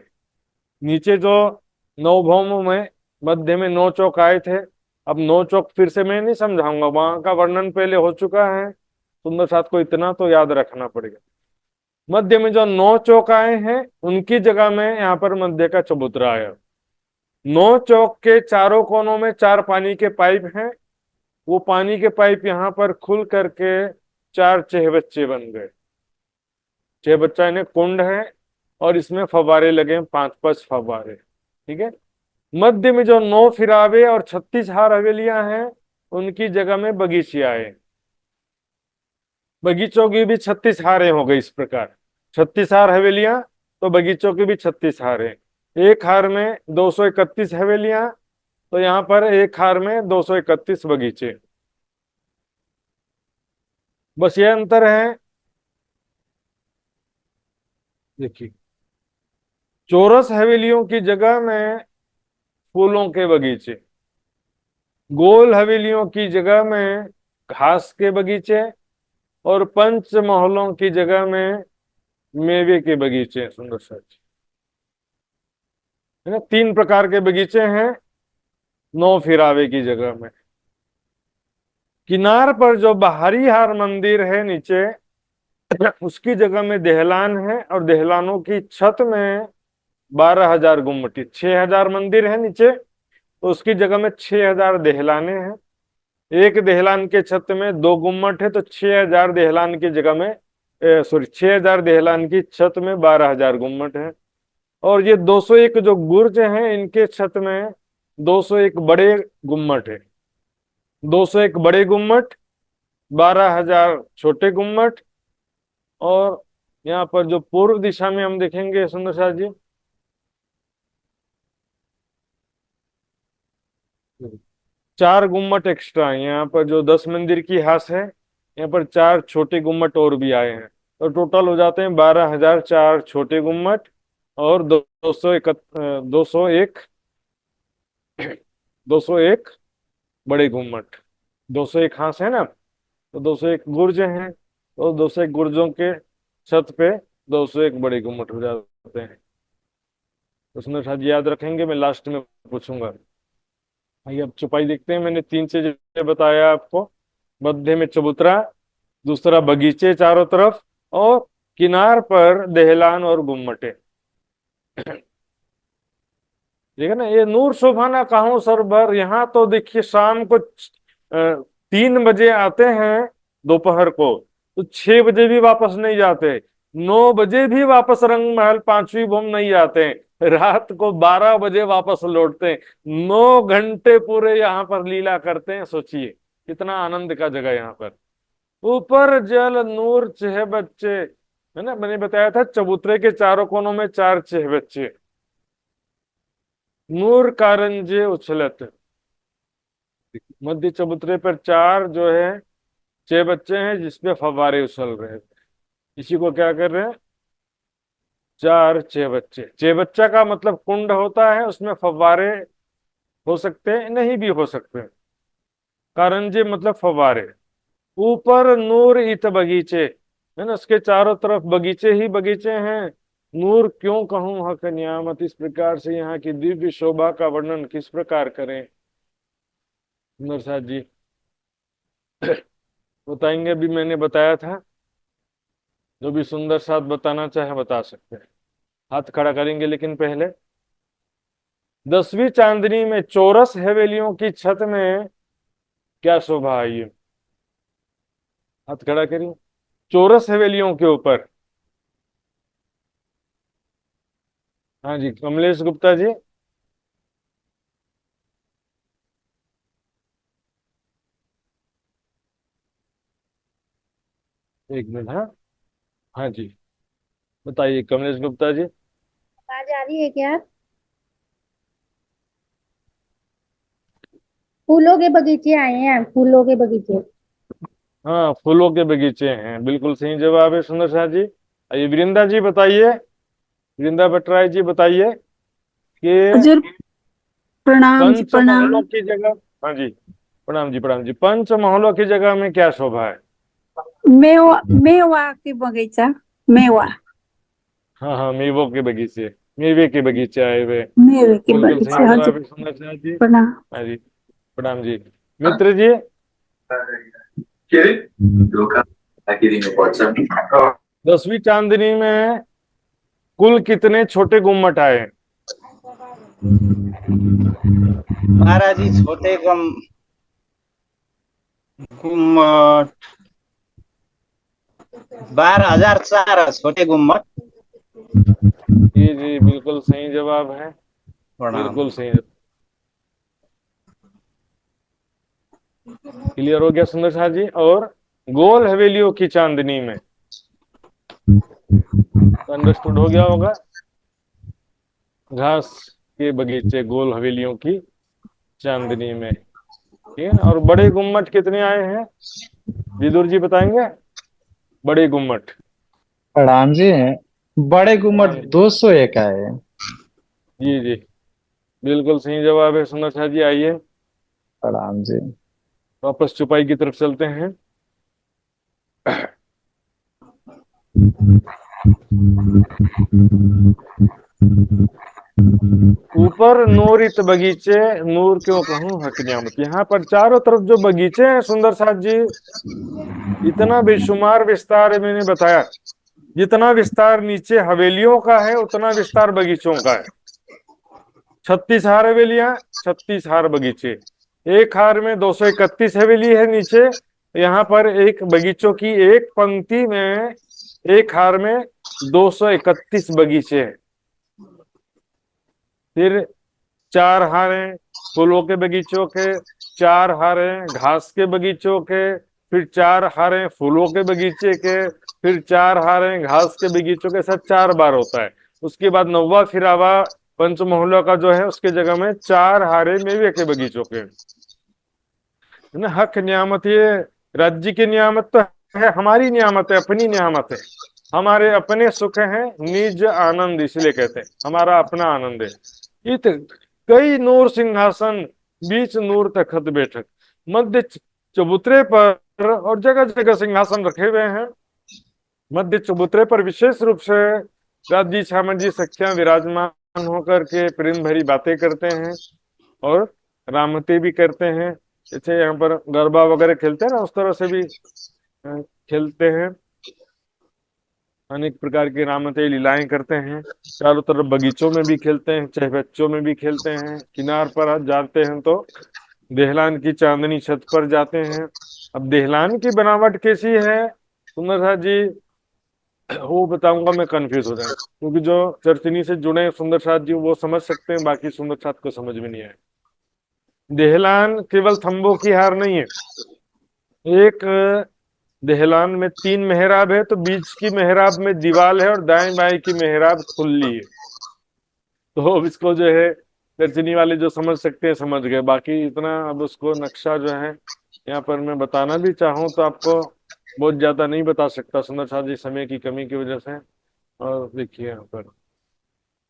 नीचे जो नौ भौमों में मध्य में नौ चौक आए थे। अब नौ चौक फिर से मैं नहीं समझाऊंगा, वहां का वर्णन पहले हो चुका है। सुंदर साथ को इतना तो याद रखना पड़ेगा। मध्य में जो नौ चौक आए हैं उनकी जगह में यहाँ पर मध्य का चबूतरा आया। नौ चौक के चारों कोनों में चार पानी के पाइप हैं। वो पानी के पाइप यहाँ पर खुल करके चार चेहबच्चे बन गए। चेहबच्चा यानी कुंड है, और इसमें फव्वारे लगे हैं, पांच पांच फव्वारे। ठीक है। मध्य में जो नौ फिरावे और 36 हार हवेलियां हैं उनकी जगह में बगीचे आए। बगीचों की भी 36 हारें हो गई। इस प्रकार 36 हार हवेलियां, तो बगीचों की भी 36 हारें। एक हार में 231 हवेलियां, तो यहाँ पर एक हार में 231 बगीचे। बस ये अंतर है। देखिए, चौरस हवेलियों की जगह में फूलों के बगीचे, गोल हवेलियों की जगह में घास के बगीचे, और पंच महलों की जगह में मेवे के बगीचे। सुंदर सा है ना, तीन प्रकार के बगीचे हैं नौ फिरावे की जगह में। किनार पर जो बाहरी हार मंदिर है नीचे, उसकी जगह में देहलान है, और देहलानों की छत में 12,000 गुम्मटी। 6,000 मंदिर है नीचे, तो उसकी जगह में 6,000 देहलाने हैं। एक देहलान के छत में दो गुम्मट है, तो 6,000 देहलान की जगह में, सॉरी, 6,000 देहलान की छत में 12,000 गुम्मट है। और ये 201 जो गुर्ज हैं इनके छत में 201 बड़े गुम्मट है। 201 बड़े गुम्मट, 12,000 छोटे गुम्मट। और यहाँ पर जो पूर्व दिशा में हम देखेंगे सुंदर शाह जी, चार गुम्मट एक्स्ट्रा है। यहाँ पर जो 10 मंदिर की हास है, यहाँ पर चार छोटे गुम्मट और भी आए हैं। तो टोटल हो जाते हैं 12,000 चार छोटे गुम्मट, और 201 201 बड़े गुम्मट। 201 हास है ना, तो 201 गुर्ज हैं, तो 201 गुर्जों के छत पे 201 बड़े गुम्मट हो जाते हैं। तो उसमें शायद याद रखेंगे, मैं लास्ट में पूछूंगा। आइए अब चौपाई देखते हैं। मैंने तीन चीजें बताया आपको। मध्य में चबूतरा, दूसरा बगीचे चारों तरफ, और किनार पर देहलान और गुम्मटे। ठीक है ना। ये नूर शोभाना कहाँ सर भर, यहाँ तो देखिए शाम को 3 बजे आते हैं दोपहर को, तो 6 बजे भी वापस नहीं जाते। 9 बजे भी वापस रंग महल पांचवी भूम नहीं जाते। रात को 12 बजे वापस लौटते हैं। 9 घंटे पूरे यहाँ पर लीला करते हैं। सोचिए कितना आनंद का जगह यहाँ पर। ऊपर जल नूर चह बच्चे, है ना। मैंने बताया था चबूतरे के चारों कोनों में चार चह बच्चे, नूर कारंजे उछलत। मध्य चबूतरे पर चार जो है छह बच्चे हैं जिसपे फव्वारे उछल रहे हैं। इसी को क्या कर रहे हैं, चार छह बच्चे। छह बच्चा का मतलब कुंड होता है, उसमें फव्वारे हो सकते हैं, नहीं भी हो सकते हैं। कारंजे मतलब फव्वारे। ऊपर नूर इत बगीचे, है ना, उसके चारों तरफ बगीचे ही बगीचे हैं। नूर क्यों कहूं हक नियामत, इस प्रकार से यहाँ की दिव्य शोभा का वर्णन किस प्रकार करें नरसाद जी। बताएंगे। अभी मैंने बताया था, जो भी सुंदर साथ बताना चाहे बता सकते हैं। हाथ खड़ा करेंगे, लेकिन पहले 10वीं चांदनी में चौरस हवेलियों की छत में क्या शोभा आई है। हाथ खड़ा करिए। चौरस हवेलियों के ऊपर। हाँ जी, कमलेश गुप्ता जी। एक मिनट। हाँ, हाँ जी, बताइए कमलेश गुप्ता जी। आवाज आ रही है क्या? फूलों के बगीचे आए हैं, फूलों के बगीचे। हाँ, फूलों के बगीचे हैं, बिल्कुल सही जवाब है सुंदर शाह जी। आइए वृंदा जी बताइए। वृंदा भट्टराय जी बताइए कि हजूर प्रणाम जी, पंच प्रणाम। महलों की जगह, हाँ जी, प्रणाम जी, प्रणाम जी, पंच महलों की जगह में क्या शोभा है? मेवा, मेवा के बगीचा। मेवा, हाँ हाँ, मेवों के बगीचे, मेवे के बगीचे आए हुए। मेवे के बिल्कुल सही बगीचे। हजूर जवाब है सुंदर साहब जी। प्रणाम। हाँ जी, प्रणाम जी। मित्र जी, दसवीं चांदनी में कुल कितने छोटे गुम्मट आए? महाराज जी, छोटे गुम्मट 12,004 छोटे गुम्मट। जी जी, बिल्कुल सही जवाब है, प्रणाम। बिल्कुल सही। क्लियर हो गया सुंदर साहब जी। और गोल हवेलियों की चांदनी में, अंडरस्टूड हो गया होगा। घास के बगीचे गोल हवेलियों की चांदनी में, ठीक है ना। और बड़े गुम्मट कितने आए हैं, विदुर जी बताएंगे? बड़े गुम्मट, प्रणाम जी। बड़े गुम्मट प्रणाम जी। 201 आए। जी जी, बिल्कुल सही जवाब है सुंदर साहब जी। आइए प्रणाम जी। वापस चुपाई की तरफ चलते हैं। ऊपर नूरित बगीचे, नूर क्यों कहूं हक नियामत। यहाँ पर चारों तरफ जो बगीचे हैं सुंदर साहब जी, इतना बेशुमार विस्तार है, मैंने बताया। जितना विस्तार नीचे हवेलियों का है उतना विस्तार बगीचों का है। 36 हार हवेलियां, 36 हार बगीचे। एक हार में 231 हवेली है नीचे। यहाँ पर एक बगीचों की एक पंक्ति में, एक हार में 231 बगीचे हैं। फिर 4 हारें फूलों के बगीचों के, 4 हारें घास के बगीचों के, फिर 4 हारें फूलों के बगीचे के, फिर 4 हारें घास के बगीचों के, साथ 4 बार होता है। उसके बाद नौवा फिरावा पंचमहलों का जो है, उसके जगह में 4 हारे मेवे के बगीचों के, है ना। हक नियामत, ये राज्य की नियामत तो है, हमारी नियामत है, अपनी नियामत है। हमारे अपने सुख हैं, निज आनंद, इसलिए कहते हैं हमारा अपना आनंद है। इत कई नूर सिंहासन, बीच नूर तखत बैठक, मध्य चबूतरे पर और जगह जगह सिंहासन रखे हुए हैं। मध्य चबूतरे पर विशेष रूप से राजी छामन जी सखियां विराजमान होकर के प्रेम भरी बातें करते हैं और रामते भी करते हैं। जैसे यहाँ पर गरबा वगैरह खेलते हैं ना, उस तरह से भी खेलते हैं। अनेक प्रकार की रामते लीलाएं करते हैं। चारों तरफ बगीचों में भी खेलते हैं, चाहे बच्चों में भी खेलते हैं। किनार पर जाते हैं तो देहलान की चांदनी छत पर जाते हैं। अब देहलान की बनावट कैसी है सुंदर साहब जी, वो बताऊंगा, मैं कंफ्यूज हो जाए, क्योंकि जो चरचनी से जुड़े हैं सुंदर साहब जी वो समझ सकते हैं, बाकी सुंदर साहब को समझ में नहीं आए। देहलान केवल थंबों की हार नहीं है। एक देहलान में 3 मेहराब है, तो बीच की मेहराब में दीवाल है और दाएं बाएं की मेहराब खुली है। तो अब इसको जो है दर्शनी वाले जो समझ सकते हैं समझ गए, बाकी इतना अब उसको नक्शा जो है यहाँ पर मैं बताना भी चाहूँ तो आपको बहुत ज्यादा नहीं बता सकता सुंदर साहब जी, समय की कमी की वजह से। और देखिए यहाँ पर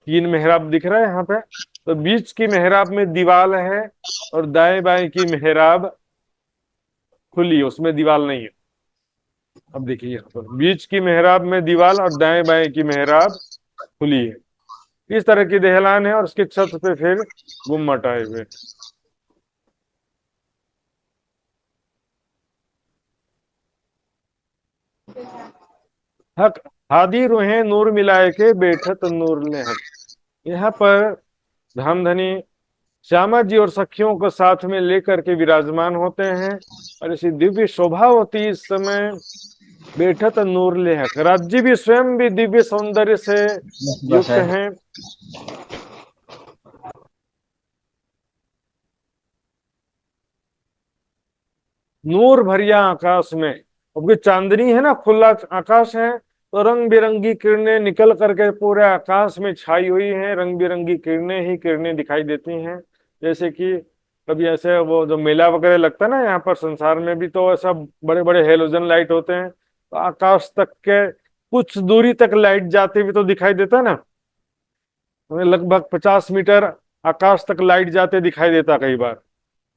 3 मेहराब दिख रहा है यहाँ पे, तो बीच की मेहराब में दीवाल है और दाएं बाएं की मेहराब खुली है, उसमें दीवाल नहीं है। अब देखिए यहाँ पर बीच की मेहराब में दीवाल और दाएं बाएं की मेहराब खुली है। इस तरह की देहलान है और उसके छत पे फिर गुम्मट आए हुए। हक हादी रुहे नूर मिलाए के बैठत नूर ने हक। यहाँ पर धामधनी श्यामा जी और सखियों को साथ में लेकर के विराजमान होते हैं और ऐसी दिव्य शोभा होती है इस समय। बैठत नूर ले हक, राज्य भी स्वयं भी दिव्य सौंदर्य से बस युक्त है। हैं। नूर भरिया आकाश में, क्योंकि चांदनी है ना, खुला आकाश है, तो रंग बिरंगी किरणें निकल करके पूरे आकाश में छाई हुई हैं। रंग बिरंगी किरणें ही किरणें दिखाई देती हैं। जैसे कि कभी ऐसे वो जो मेला वगैरह लगता है ना, यहाँ पर संसार में भी तो ऐसा बड़े बड़े हेलोजन लाइट होते हैं, तो आकाश तक के कुछ दूरी तक लाइट जाते हुए तो दिखाई देता है ना। हमें लगभग 50 मीटर आकाश तक लाइट जाते दिखाई देता कई बार,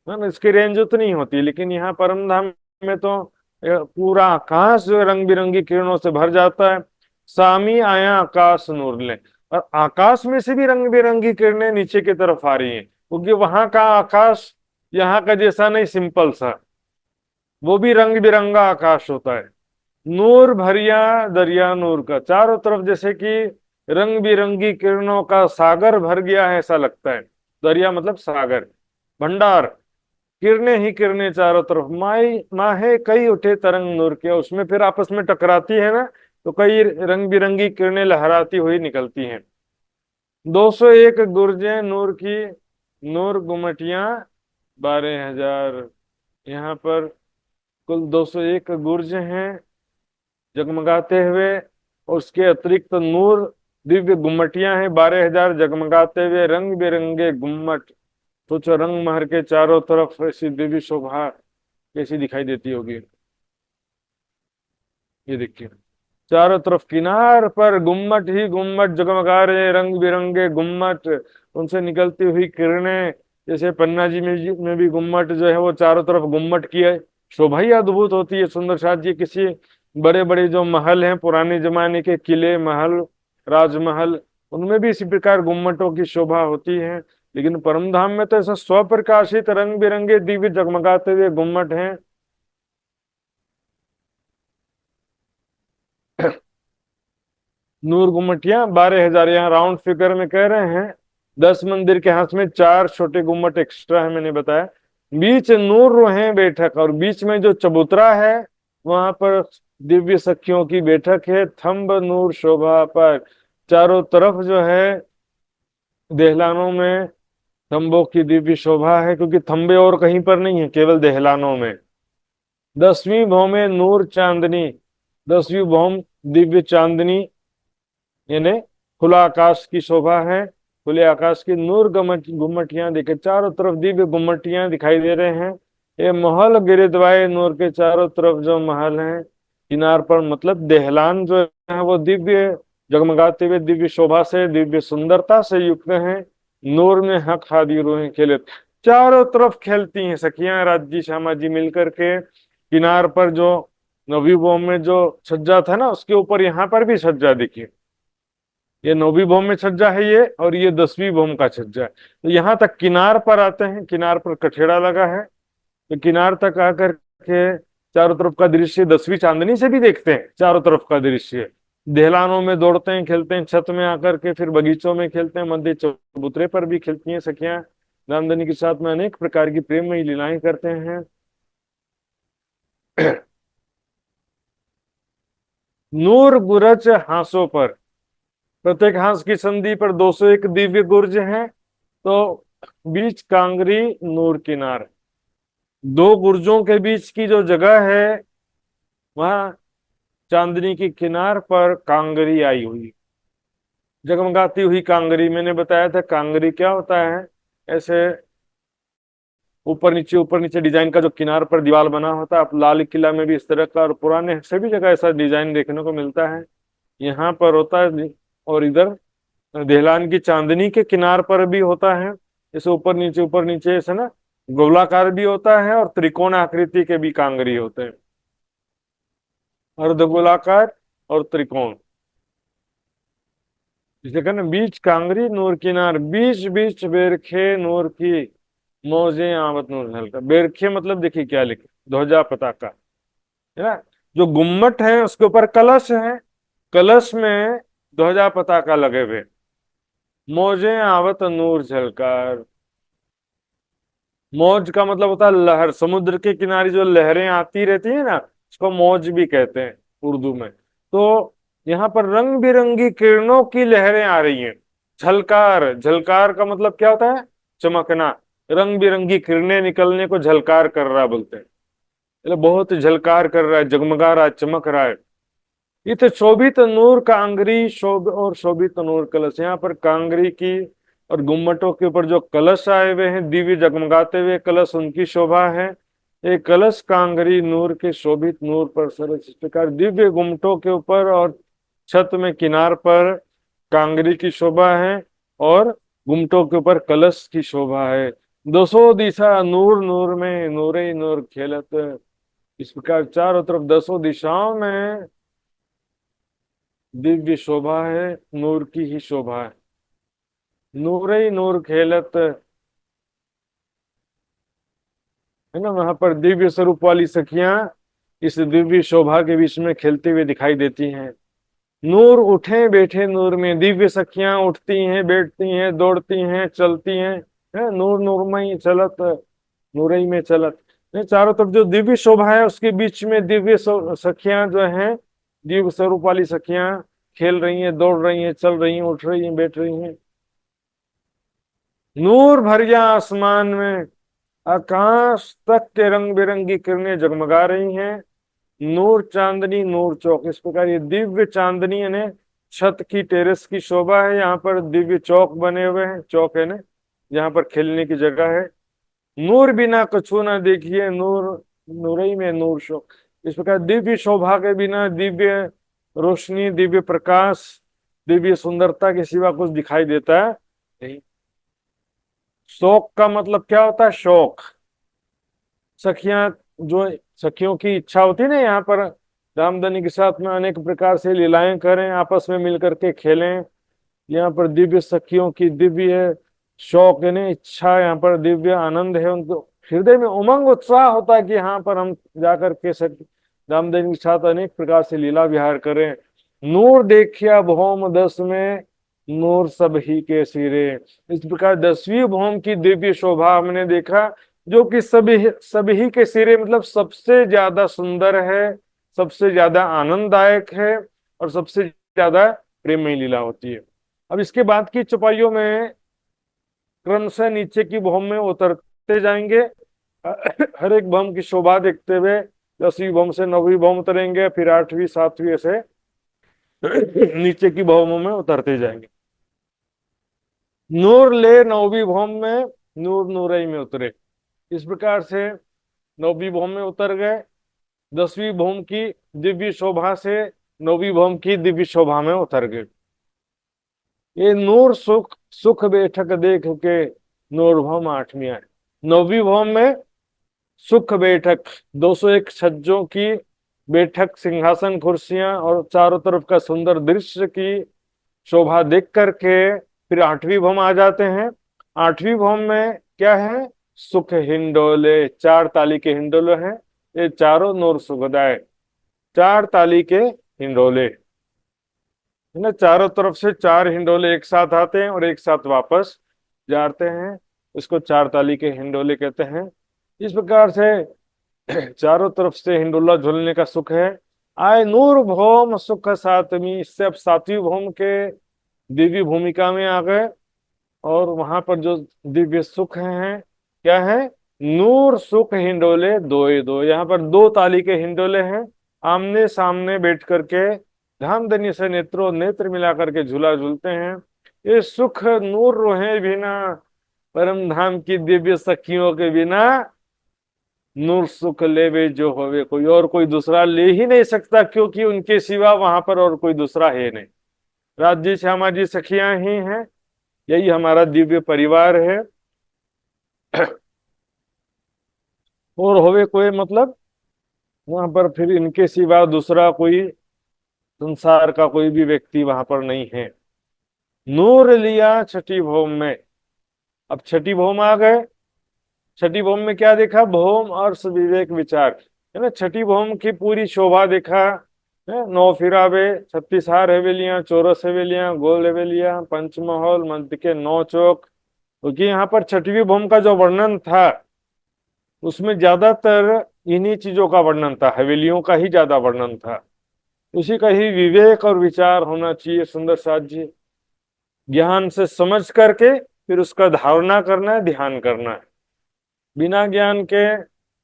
है ना। इसकी रेंज उतनी होती है, लेकिन यहाँ परमधाम में तो पूरा आकाश जो है रंग बिरंगी किरणों से भर जाता है। सामी आया आकाश नूर ले, और आकाश में से भी रंग बिरंगी किरणें नीचे की तरफ आ रही हैं, क्योंकि वहां का आकाश यहाँ का जैसा नहीं, सिंपल सा, वो भी रंग बिरंगा आकाश होता है। नूर भरिया दरिया नूर का, चारों तरफ जैसे कि रंग बिरंगी किरणों का सागर भर गया है ऐसा लगता है। दरिया मतलब सागर, भंडार, किरणें ही किरणें चारों तरफ। माई माहे कई उठे तरंग नूर के, उसमें फिर आपस में टकराती है ना, तो कई रंग बिरंगी किरणें लहराती हुई निकलती हैं। 201 गुर्जें नूर की, नूर गुमटियां 12,000। यहाँ पर कुल 201 गुर्ज हैं जगमगाते हुए, और उसके अतिरिक्त नूर दिव्य गुम्मटियां हैं 12,000 जगमगाते हुए रंग बिरंगे गुम्मट। सोचो रंग महल के चारों तरफ ऐसी दिव्य शोभा कैसी दिखाई देती होगी। ये देखिए चारों तरफ किनार पर गुम्मट ही गुम्मट जगमगा रहे, रंग बिरंगे गुम्मट, उनसे निकलती हुई किरणें। जैसे पन्ना जी में भी गुम्मट जो है वो चारों तरफ गुम्मट की है, शोभा ही अद्भुत होती है। सुंदर साथ जी किसी बड़े बड़े जो महल हैं पुराने जमाने के, किले महल राजमहल, उनमें भी इसी प्रकार गुम्मटों की शोभा होती है। लेकिन परमधाम में तो ऐसा स्वप्रकाशित रंग बिरंगे दिव्य जगमगाते हुए गुम्मट हैं। नूर गुम्मटियां 12,000, यहाँ राउंड फिगर में कह रहे हैं। 10 मंदिर के हाथ में 4 छोटे गुम्मट एक्स्ट्रा है, मैंने बताया। बीच नूर रोहे बैठक, और बीच में जो चबूतरा है वहां पर दिव्य सखियों की बैठक है। थंब नूर शोभा पर, चारों तरफ जो है देहलानों में थंबों की दिव्य शोभा है, क्योंकि थंबे और कहीं पर नहीं है, केवल देहलानों में। 10वीं भौमें नूर चांदनी, 10वीं भौम दिव्य चांदनी, यानी खुला आकाश की शोभा है। खुले आकाश की नूर गुम्मटियां दिखे, चारों तरफ दिव्य गुम्मटियां दिखाई दे रहे हैं। ये महल गिरिद्वाए नूर के, चारों तरफ जो महल हैं किनार पर, मतलब देहलान जो है वो दिव्य जगमगाते हुए दिव्य शोभा से, दिव्य सुंदरता से युक्त हैं। नूर में हक हादी रूहें खेले, चारों तरफ खेलती हैं सखियां राज्य श्यामा जी मिलकर के। किनार पर जो नवी भौम में जो छज्जा था ना, उसके ऊपर यहाँ पर भी छज्जा देखिए, ये 9वीं भौम में छज्जा है ये, और ये 10वीं भौम का छज्जा है। तो यहाँ तक किनार पर आते हैं, किनार पर कठेड़ा लगा है, तो किनार तक आकर के चारों तरफ का दृश्य 10वीं चांदनी से भी देखते हैं। चारों तरफ का दृश्य देहलानों में दौड़ते हैं, खेलते हैं, छत में आकर के, फिर बगीचों में खेलते हैं, मंदिर चबूतरे पर भी खेलती हैं सखियां। रामधनी के साथ में अनेक प्रकार की प्रेममयी लीलाएं करते हैं। नूर गुरज हांसों पर, प्रत्येक हांस की संधि पर 201 दिव्य गुर्ज हैं। तो बीच कांगरी नूर किनार, 2 गुर्जों के बीच की जो जगह है वहां चांदनी की किनार पर कांगरी आई हुई, जगमगाती हुई कांगरी। मैंने बताया था कांगरी क्या होता है, ऐसे ऊपर नीचे डिजाइन का जो किनार पर दीवार बना होता है। आप लाल किला में भी इस तरह का, और पुराने सभी जगह ऐसा डिजाइन देखने को मिलता है, यहाँ पर होता है। और इधर देहलान की चांदनी के किनार पर भी होता है, जैसे ऊपर नीचे ऐसे ना गोलाकार भी होता है, और त्रिकोण आकृति के भी कांगरी होते हैं, अर्धगोलाकार और त्रिकोण। जिसे कहना बीच कांगरी नूर किनार, बीच बीच बेरखे नूर की, मौजे आवत नूर हल्का। बेरखे मतलब देखिए क्या लिखे, ध्वजा पताका है ना। जो गुम्मट है उसके ऊपर कलश है, कलश में ध्वजा पताका लगे हुए। मौजे आवत नूर झलकार, मौज का मतलब होता है लहर, समुद्र के किनारे जो लहरें आती रहती है ना, उसको मौज भी कहते हैं उर्दू में। तो यहाँ पर रंग बिरंगी किरणों की लहरें आ रही हैं। झलकार, झलकार का मतलब क्या होता है, चमकना, रंग बिरंगी किरणें निकलने को झलकार कर रहा बोलते हैं। मतलब बहुत झलकार कर रहा है, जगमगा रहा है, चमक रहा है। इत शोभित नूर कांगरी और शोभित नूर कलश, यहाँ पर कांगरी की और गुम्मटों के ऊपर जो कलश आए हुए हैं, दिव्य जगमगाते हुए कलश, उनकी शोभा है। एक कलश कांगरी नूर के शोभित नूर पर सरस, इस प्रकार दिव्य गुम्मटों के ऊपर और छत में किनार पर कांगरी की शोभा है। और गुम्मटों के ऊपर कलश की शोभा है। दसों दिशा नूर नूर में नूरे नूर खेलत। इस प्रकार चारों तरफ दसों दिशाओं में दिव्य शोभा है, नूर की ही शोभा है। नूरे ही नूर खेलत, है ना, वहां पर दिव्य स्वरूप वाली सखियां इस दिव्य शोभा के बीच में खेलते हुए दिखाई देती हैं। नूर उठे बैठे नूर में, दिव्य सखियां उठती हैं, बैठती हैं, दौड़ती हैं, चलती हैं, है नूर नूर में ही चलत, नूरई में चलत। ये चारों तरफ जो दिव्य शोभा है उसके बीच में दिव्य सखियां जो हैं, दिव्य स्वरूप वाली सखियां खेल रही हैं, दौड़ रही हैं, चल रही हैं, उठ रही हैं, बैठ रही हैं। नूर भर गया आसमान में, आकाश तक के रंग बिरंगी किरणें जगमगा रही हैं। नूर चांदनी नूर चौक, इस प्रकार ये दिव्य चांदनी यानी छत की टेरेस की शोभा है। यहाँ पर दिव्य चौक बने हुए हैं, चौक है ना, जहाँ पर खेलने की जगह है। नूर बिना कछु ना देखिए, नूर नूरई में नूर शोक। इस प्रकार दिव्य शोभा के बिना, दिव्य रोशनी, दिव्य प्रकाश, दिव्य सुंदरता के सिवा कुछ दिखाई देता है नहीं। शौक का मतलब क्या होता है? शौक, सखियां, जो सखियों की इच्छा होती है ना, यहाँ पर रामधनी के साथ में अनेक प्रकार से लीलाएं करें, आपस में मिलकर के खेलें। यहाँ पर दिव्य सखियों की दिव्य शौक यानी इच्छा, यहाँ पर दिव्य आनंद है, उनको हृदय में उमंग उत्साह होता है कि यहाँ पर हम जाकर के रामधनी के साथ अनेक प्रकार से लीला विहार करें। नूर देखिया भौम दस में, नूर सब ही के सिरे। इस प्रकार 10वीं भौम की दिव्य शोभा हमने देखा, जो कि सभी के सिरे मतलब सबसे ज्यादा सुंदर है, सबसे ज्यादा आनंददायक है और सबसे ज्यादा प्रेममयी लीला होती है। अब इसके बाद की चौपाइयों में क्रमशः नीचे की भौम में उतरते जाएंगे, हर एक भौम की शोभा देखते हुए 10वीं भौम से 9वीं भौम उतरेंगे, फिर 8वीं 7वीं ऐसे नीचे की भौमों में उतरते जाएंगे। नूर ले 9वीं भौम में, नूर नूरई में उतरे। इस प्रकार से 9वीं भौम में उतर गए, 10वीं भौम की दिव्य शोभा से 9वीं भौम की दिव्य शोभा में उतर गए। ये नूर सुख सुख बैठक देख के नूर भौम 8वीं आए। 9वीं भौम में सुख बैठक, 201 छज्जों की बैठक, सिंहासन, कुर्सियां और चारों तरफ का सुंदर दृश्य की शोभा देख करके फिर 8वीं भौम आ जाते हैं। 8वीं भौम में क्या है? सुख हिंडोले, 4 ताली के हिंडोले हैं। ये चारों नूर सुखदाय 4 ताली के हिंडोले, है ना, चारों तरफ से 4 हिंडोले एक साथ आते हैं और एक साथ वापस जाते हैं, इसको 4 ताली के हिंडोले कहते हैं। इस प्रकार से चारों तरफ से हिंडोला झूलने का सुख है। आए नूर भौम सुख 7वीं, इससे अब 7वीं भौम के दिव्य भूमिका में आ गए और वहां पर जो दिव्य सुख हैं क्या है? नूर सुख हिंडोले दोए दो। यहाँ पर 2 ताली के हिंडोले हैं, आमने सामने बैठ करके धामधनी से नेत्रों नेत्र मिला करके झूला झूलते हैं। ये सुख नूर रोहे बिना, परम धाम की दिव्य सखियों के बिना नूर सुख लेवे जो होवे, कोई और कोई दूसरा ले ही नहीं सकता, क्योंकि उनके सिवा वहां पर और कोई दूसरा है नहीं। राज्य श्यामा जी सखियां ही हैं, यही हमारा दिव्य परिवार है। और होवे कोई मतलब वहां पर फिर इनके सिवा दूसरा कोई संसार का कोई भी व्यक्ति वहां पर नहीं है। नूर लिया 6ठी भौम में, अब 6ठी भौम आ गए। 6ठी भौम में क्या देखा? भौम अर्थ विवेक विचार, है ना, 6ठी भौम की पूरी शोभा देखा है। 9 फिरावे, 36 हार हवेलियां, 84 हवेलियां, गोल हवेलियां, पंचमहल, मंत्र के 9 चौक। क्योंकि यहाँ पर 6वीं भौम का जो वर्णन था उसमें ज्यादातर इन्हीं चीजों का वर्णन था, हवेलियों का ही ज्यादा वर्णन था। उसी का ही विवेक और विचार होना चाहिए। सुंदर साथ जी, ज्ञान से समझ करके फिर उसका धारणा करना है, ध्यान करना है। बिना ज्ञान के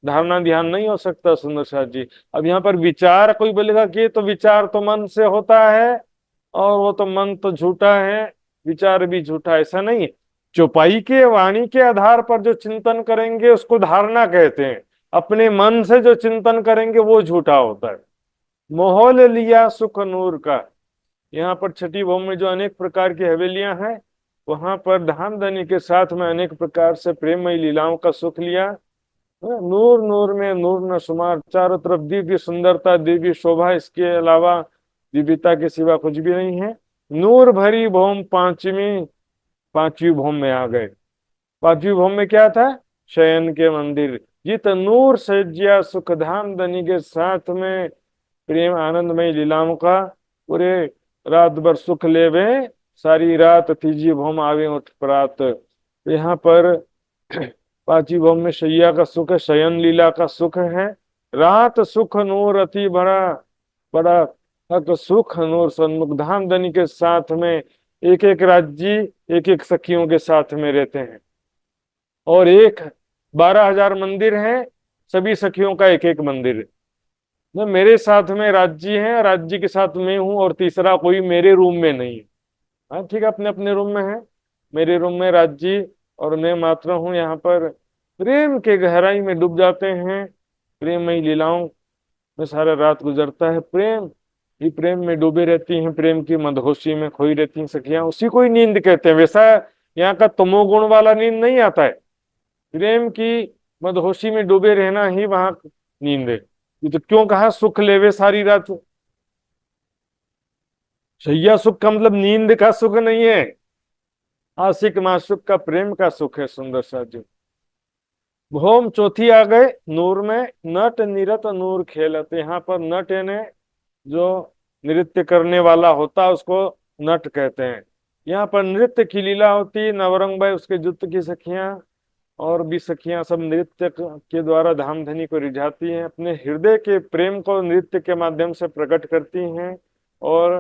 धारणा ध्यान नहीं हो सकता। सुंदर साथ जी, अब यहाँ पर विचार, कोई बोलेगा कि तो विचार तो मन से होता है और वो तो मन तो झूठा है, विचार भी झूठा, ऐसा नहीं है। चौपाई के वाणी के आधार पर जो चिंतन करेंगे उसको धारणा कहते हैं, अपने मन से जो चिंतन करेंगे वो झूठा होता है। माहौल लिया सुख नूर का, यहाँ पर 6ठी भौम में जो अनेक प्रकार की हवेलियां हैं वहां पर धामधनी के साथ में अनेक प्रकार से प्रेममयी लीलाओं का सुख लिया। नूर नूर में नूर न शुमार, चारों तरफ दिव्य सुंदरता, दिव्य शोभा, इसके अलावा दिव्यता के सिवा कुछ भी नहीं है। नूर भरी भौम पांचवी भौम में आ गए। पांचवी भौम में क्या था? शयन के मंदिर। जित नूर सज्जा सुख धाम धनी के साथ में प्रेम आनंदमय लीलाओं का पूरे रात भर सुख लेवे, सारी रात तीजी भौम आवे उठ प्रात। यहाँ पर पांचवी भौम में शैया का सुख है, शयन लीला का सुख है। रात सुख नूर अति बड़ा बड़ा हक सुख नूर सन्मुख धाम धनी के साथ में एक एक राज्य एक एक सखियों के साथ में रहते हैं, और 12,000 मंदिर हैं, सभी सखियों का एक एक मंदिर है। न मेरे साथ में राज्य है, राज्य के साथ मैं हूं, और तीसरा कोई मेरे रूम में नहीं है। हाँ ठीक है, अपने अपने रूम में है। मेरे रूम में राज्य और मैं मात्र हूँ। यहाँ पर प्रेम के गहराई में डूब जाते हैं, प्रेममयी लीलाओं में सारा रात गुजरता है। प्रेम ही प्रेम में डूबे रहती हैं, प्रेम की मदहोशी में खोई रहती हैं सखियां, उसी को ही नींद कहते हैं। वैसा यहाँ का तमोगुण वाला नींद नहीं आता है। प्रेम की मदहोशी में डूबे रहना ही वहां नींद है। ये तो क्यों कहा सुख लेवे सारी रात? शैया सुख का मतलब नींद का सुख नहीं है, आशिक माशुक का प्रेम का सुख है। सुंदर सा जी। भौम चौथी आ गए नूर में। नट निरत नूर खेलत। यहाँ पर नट यानी जो नृत्य करने वाला होता है उसको नट कहते हैं। यहाँ पर नृत्य की लीला होती। नवरंग भाई उसके जुत्त की सखियां और भी सखियां सब नृत्य के द्वारा धामधनी को रिझाती हैं, अपने हृदय के प्रेम को नृत्य के माध्यम से प्रकट करती हैं और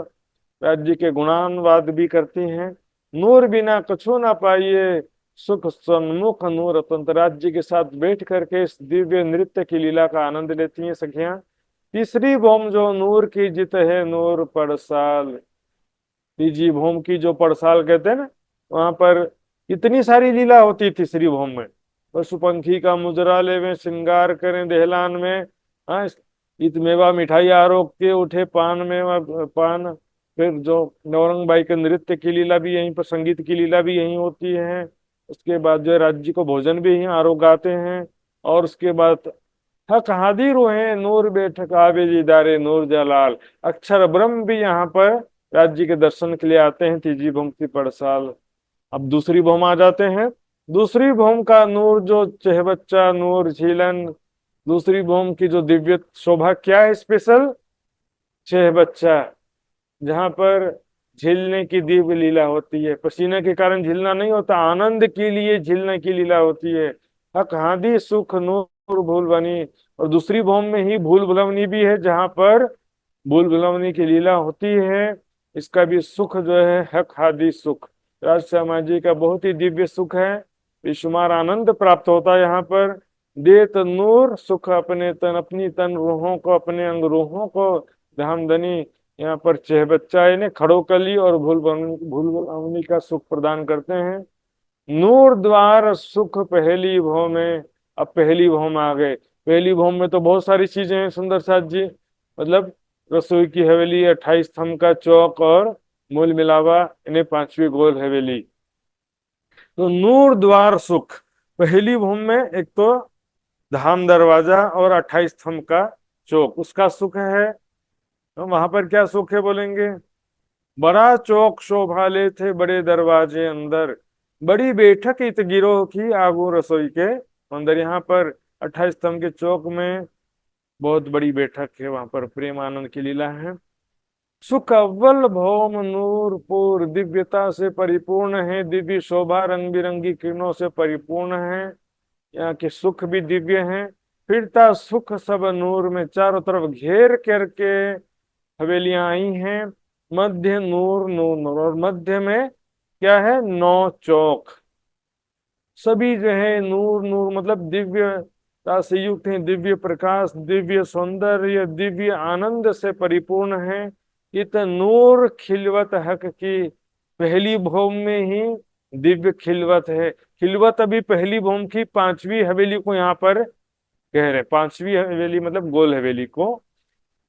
राज्य के गुणानुवाद भी करती हैं। नूर बिना कछु ना पाइए सुख सन्मुख नूर अतंत। राज्य के साथ बैठ करके इस दिव्य नृत्य की लीला का आनंद लेती हैं सखियां। तीसरी भौम जो नूर की जित है नूर पड़साल। तीजी भौम की जो पड़साल कहते हैं ना, वहां पर इतनी सारी लीला होती तीसरी भौम में। पशु पंखी का मुजरा लेवे, श्रृंगार करें दहलान में। हाँ, इत मेवा मिठाई आरोग के उठे पान में पान। फिर जो नवरंग बाई के नृत्य की लीला भी यहीं पर, संगीत की लीला भी यहीं होती है। उसके बाद जो है राज्य को भोजन भी यहीं आरोग गाते हैं। और उसके बाद हक हादिर हुए नूर बैठक आवे दीदारे नूर जलाल। अक्षर ब्रह्म भी यहाँ पर राज्य के दर्शन के लिए आते हैं तीजी भौम की पड़साल। अब दूसरी भौम आ जाते हैं। दूसरी भौम का नूर जो चहबच्चा नूर झीलन। दूसरी भौम की जो दिव्य शोभा क्या है स्पेशल? चहबच्चा, जहां पर झीलने की दिव्य लीला होती है। पसीने के कारण झीलना नहीं होता, आनंद के लिए झीलने की लीला होती है। हक हादी सुख नूर भूल बनी। और दूसरी भौम में ही भूल भुलवनी भी है, जहां पर भूल भुलवनी की लीला होती है। इसका भी सुख जो है हक हादी सुख, राज शर्मा जी का बहुत ही दिव्य सुख है। बेशुमार आनंद प्राप्त होता है यहाँ पर। देत नूर सुख अपने तन, अपनी तन रूहों को, अपने अंग रूहों को धामधनी यहाँ पर चहबच्चा ने खड़ोकली और भूल भुलवनी का सुख प्रदान करते हैं। नूर द्वार सुख पहली भौम में। अब पहली भौम आ गए। पहली भौम में तो बहुत सारी चीजें हैं सुंदर साथ जी, मतलब रसोई की हवेली, 28 स्तंभ का चौक और मूल मिलावा, इन्हें पांचवी गोल हवेली। तो नूर द्वार सुख पहली भूमि में एक तो धाम दरवाजा और 28 स्तंभ का चौक, उसका सुख है। तो वहां पर क्या सुख है बोलेंगे? बड़ा चौक शोभा ले थे बड़े दरवाजे अंदर। बड़ी बैठक इत गिरोह की आगू रसोई के अंदर। यहाँ पर 28 स्तंभ के चौक में बहुत बड़ी बैठक है, वहां पर प्रेम आनंद की लीला है। सुख अव्वल भौम नूरपुर दिव्यता से परिपूर्ण है, दिव्य शोभा रंग बिरंगी किरणों से परिपूर्ण है। यहाँ के सुख भी दिव्य हैं। फिरता सुख सब नूर में, चारों तरफ घेर करके हवेलियां आई हैं। मध्य नूर नूर नूर, और मध्य में क्या है? 9 चौक। सभी जो है नूर नूर मतलब दिव्यता से युक्त हैं, दिव्य प्रकाश, दिव्य सौंदर्य, दिव्य आनंद से परिपूर्ण है। इत नूर खिलवत हक की, पहली भौम में ही दिव्य खिलवत है। खिलवत अभी पहली भौम की 5वीं हवेली को यहाँ पर कह रहे हैं। 5वीं हवेली मतलब गोल हवेली को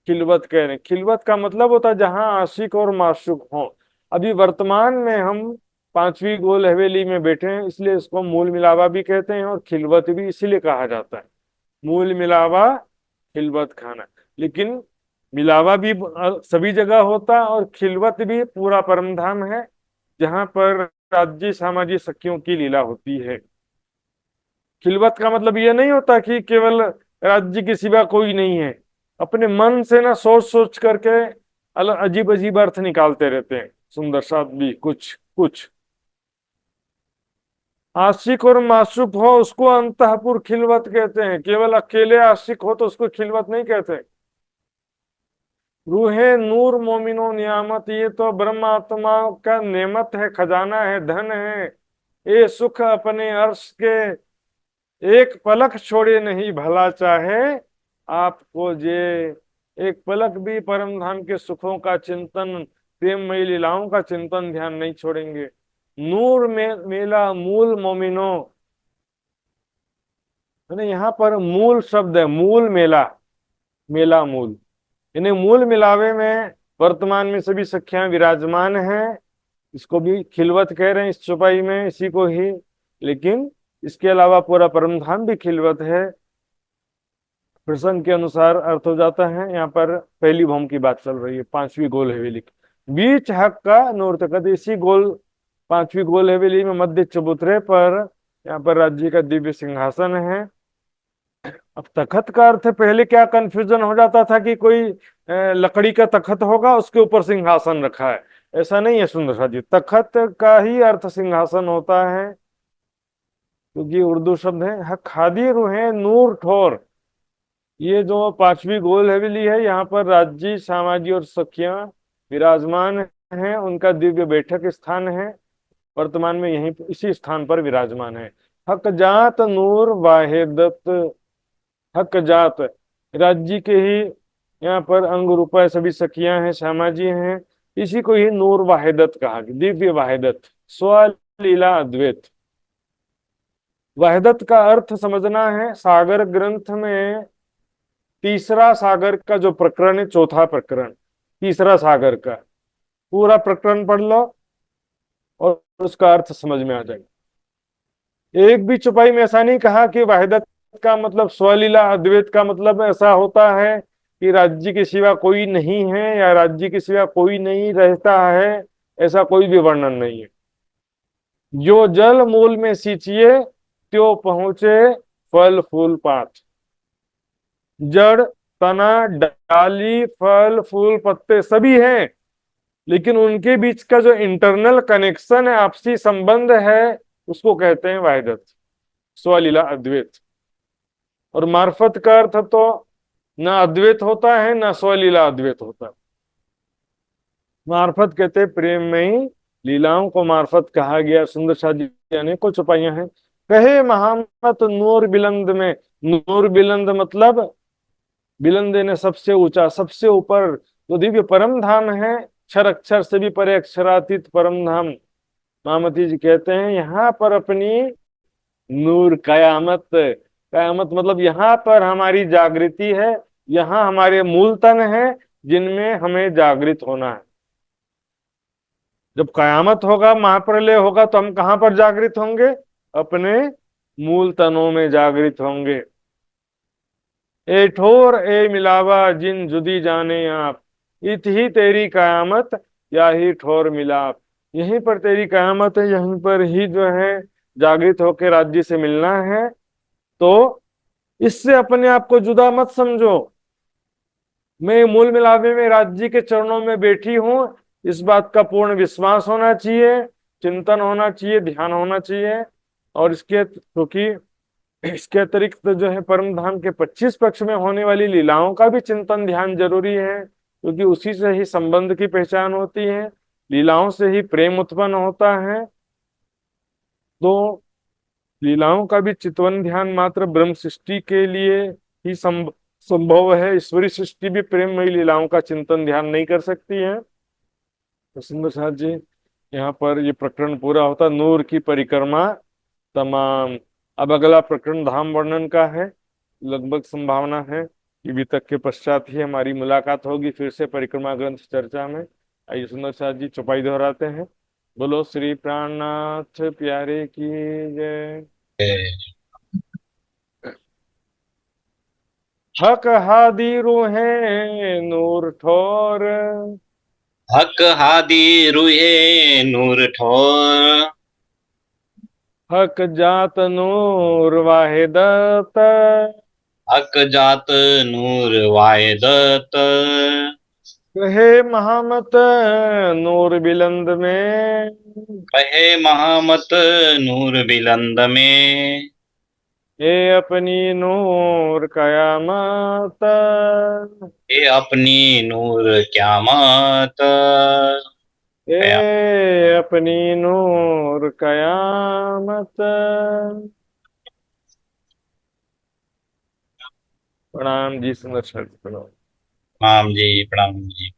खिलवत कह रहे हैं। खिलवत का मतलब होता है जहां आशिक और माशूक हो। अभी वर्तमान में हम पांचवी गोल हवेली में बैठे हैं, इसलिए इसको मूल मिलावा भी कहते हैं और खिलवत भी इसीलिए कहा जाता है। मूल मिलावा खिलवत खाना, लेकिन मिलावा भी सभी जगह होता है और खिलवत भी पूरा परम धाम है जहां पर राज्य सामाजिक सखियों की लीला होती है। खिलवत का मतलब ये नहीं होता कि केवल राज्य के सिवा कोई नहीं है। अपने मन से ना सोच सोच करके अलग अजीब अजीब अर्थ निकालते रहते हैं, सुंदर साथ भी कुछ कुछ। आशिक और माशूक हो उसको अंतःपुर खिलवत कहते हैं, केवल अकेले आशिक हो तो उसको खिलवत नहीं कहते। रूहे नूर मोमिनो नियामत, ये तो ब्रह्म आत्मा का नेमत है, खजाना है, धन है। ये सुख अपने अर्श के एक पलक छोड़े नहीं, भला चाहे आपको जे। एक पलक भी परम धाम के सुखों का चिंतन, प्रेममयी लीलाओं का चिंतन ध्यान नहीं छोड़ेंगे। नूर में मेला मूल मोमिनो, यानी यहाँ पर मूल शब्द है, मूल मेला, मेला मूल, यानी मूल मिलावे में वर्तमान में सभी सखियां विराजमान हैं। इसको भी खिलवत कह रहे हैं इस चौपाई में, इसी को ही। लेकिन इसके अलावा पूरा परम धाम भी खिलवत है, प्रसंग के अनुसार अर्थ हो जाता है। यहाँ पर पहली भौम की बात चल रही है, पांचवी गोल हवेली की। बीच हक का नूर तखत, इसी गोल पांचवी गोल हवेली में मध्य चबूतरे पर यहाँ पर राज्य का दिव्य सिंहासन है। अब तखत का अर्थ पहले क्या कंफ्यूजन हो जाता था कि कोई लकड़ी का तखत होगा उसके ऊपर सिंहासन रखा है। ऐसा नहीं है सुंदर सा जी, तखत का ही अर्थ सिंहासन होता है, क्योंकि उर्दू शब्द है। हक खादी रूहे नूर ठोर, ये जो पांचवी गोल हवेली है यहाँ पर राज्य सामाजी और सखियां विराजमान हैं, उनका दिव्य बैठक स्थान है, वर्तमान में यहीं इसी स्थान पर विराजमान है। हक जात नूर वाहिदत, हक जात राज्य के ही यहाँ पर अंग रूपा सभी सखियां हैं, श्यामा जी हैं, इसी को ही नूर वाहिदत कहा, दिव्य वाहिदत, स्वलीला अद्वैत। वाहिदत का अर्थ समझना है, सागर ग्रंथ में तीसरा सागर का जो प्रकरण है, चौथा प्रकरण तीसरा सागर का, पूरा प्रकरण पढ़ लो और उसका अर्थ समझ में आ जाएगा। एक भी चौपाई में ऐसा नहीं कहा कि वाहिदत का मतलब स्वलीला अद्वैत का मतलब ऐसा होता है कि राज्य के सिवा कोई नहीं है या राज्य के सिवा कोई नहीं रहता है, ऐसा कोई भी वर्णन नहीं है। जो जल मूल में सींचिए त्यो पहुंचे फल फूल पात। जड़, तना, डाली, फल, फूल, पत्ते सभी हैं, लेकिन उनके बीच का जो इंटरनल कनेक्शन है, आपसी संबंध है, उसको कहते हैं वाहिदत, स्वलीला अद्वैत। और मार्फत का अर्थ तो ना अद्वैत होता है ना स्वलीला अद्वैत होता है। मार्फत कहते हैं प्रेम में ही लीलाओं को मार्फत कहा गया। सुंदर शादी अनेकों चौपाइयां हैं। कहे महामत नूर बिलंद में, नूर बिलंद मतलब बिलंद ने सबसे ऊंचा, सबसे ऊपर जो दिव्य परम धाम है, अक्षर अक्षर से भी परे अक्षरातीत परम धाम, महामती जी कहते हैं यहाँ पर अपनी नूर कयामत, कयामत मतलब यहाँ पर हमारी जागृति है, यहाँ हमारे मूल तन है जिनमें हमें जागृत होना है। जब कयामत होगा, महाप्रलय होगा, तो हम कहाँ पर जागृत होंगे? अपने मूल तनों में जागृत होंगे। ए ठोर ए मिलावा जिन जुदी जाने आप, इत ही तेरी कयामत या ही ठोर मिलाप। यहीं पर तेरी कयामत है, यहीं पर ही जो है जागृत होकर राज्य से मिलना है। तो इससे अपने आप को जुदा मत समझो। मैं मूल मिलावे में राज्य के चरणों में बैठी हूं, इस बात का पूर्ण विश्वास होना चाहिए, चिंतन होना चाहिए, ध्यान होना चाहिए। और इसके क्योंकि इसके अतिरिक्त जो है परम धाम के 25 पक्ष में होने वाली लीलाओं का भी चिंतन ध्यान जरूरी है, क्योंकि उसी से ही संबंध की पहचान होती है, लीलाओं से ही प्रेम उत्पन्न होता है। तो लीलाओं का भी चितवन ध्यान मात्र ब्रह्म सृष्टि के लिए ही संभव है। ईश्वरी सृष्टि भी प्रेममयी लीलाओं का चिंतन ध्यान नहीं कर सकती है। तो सुंदर साथ जी यहाँ पर ये प्रकरण पूरा होता, नूर की परिक्रमा तमाम। अब अगला प्रकरण धाम वर्णन का है। लगभग संभावना है कि वितक के पश्चात ही हमारी मुलाकात होगी फिर से परिक्रमा ग्रंथ चर्चा में। आइए सुंदर साथ जी चौपाई दोहराते हैं। बोलो श्री प्राणनाथ प्यारे की जय। हक हादी रूहे नूर ठोर, हक हादी रुए नूर ठोर, हक जात नूर वाहिदत, हक जात नूर वायदत, कहे महामत नूर बिलंद में, कहे महामत नूर बिलंद में, ये अपनी नूर कयामत, ये अपनी नूर क्यामत, ये अपनी नूर कयामत। प्रणाम जी, सुंदर शब्द प्रणाम। प्रणाम जी, प्रणाम जी।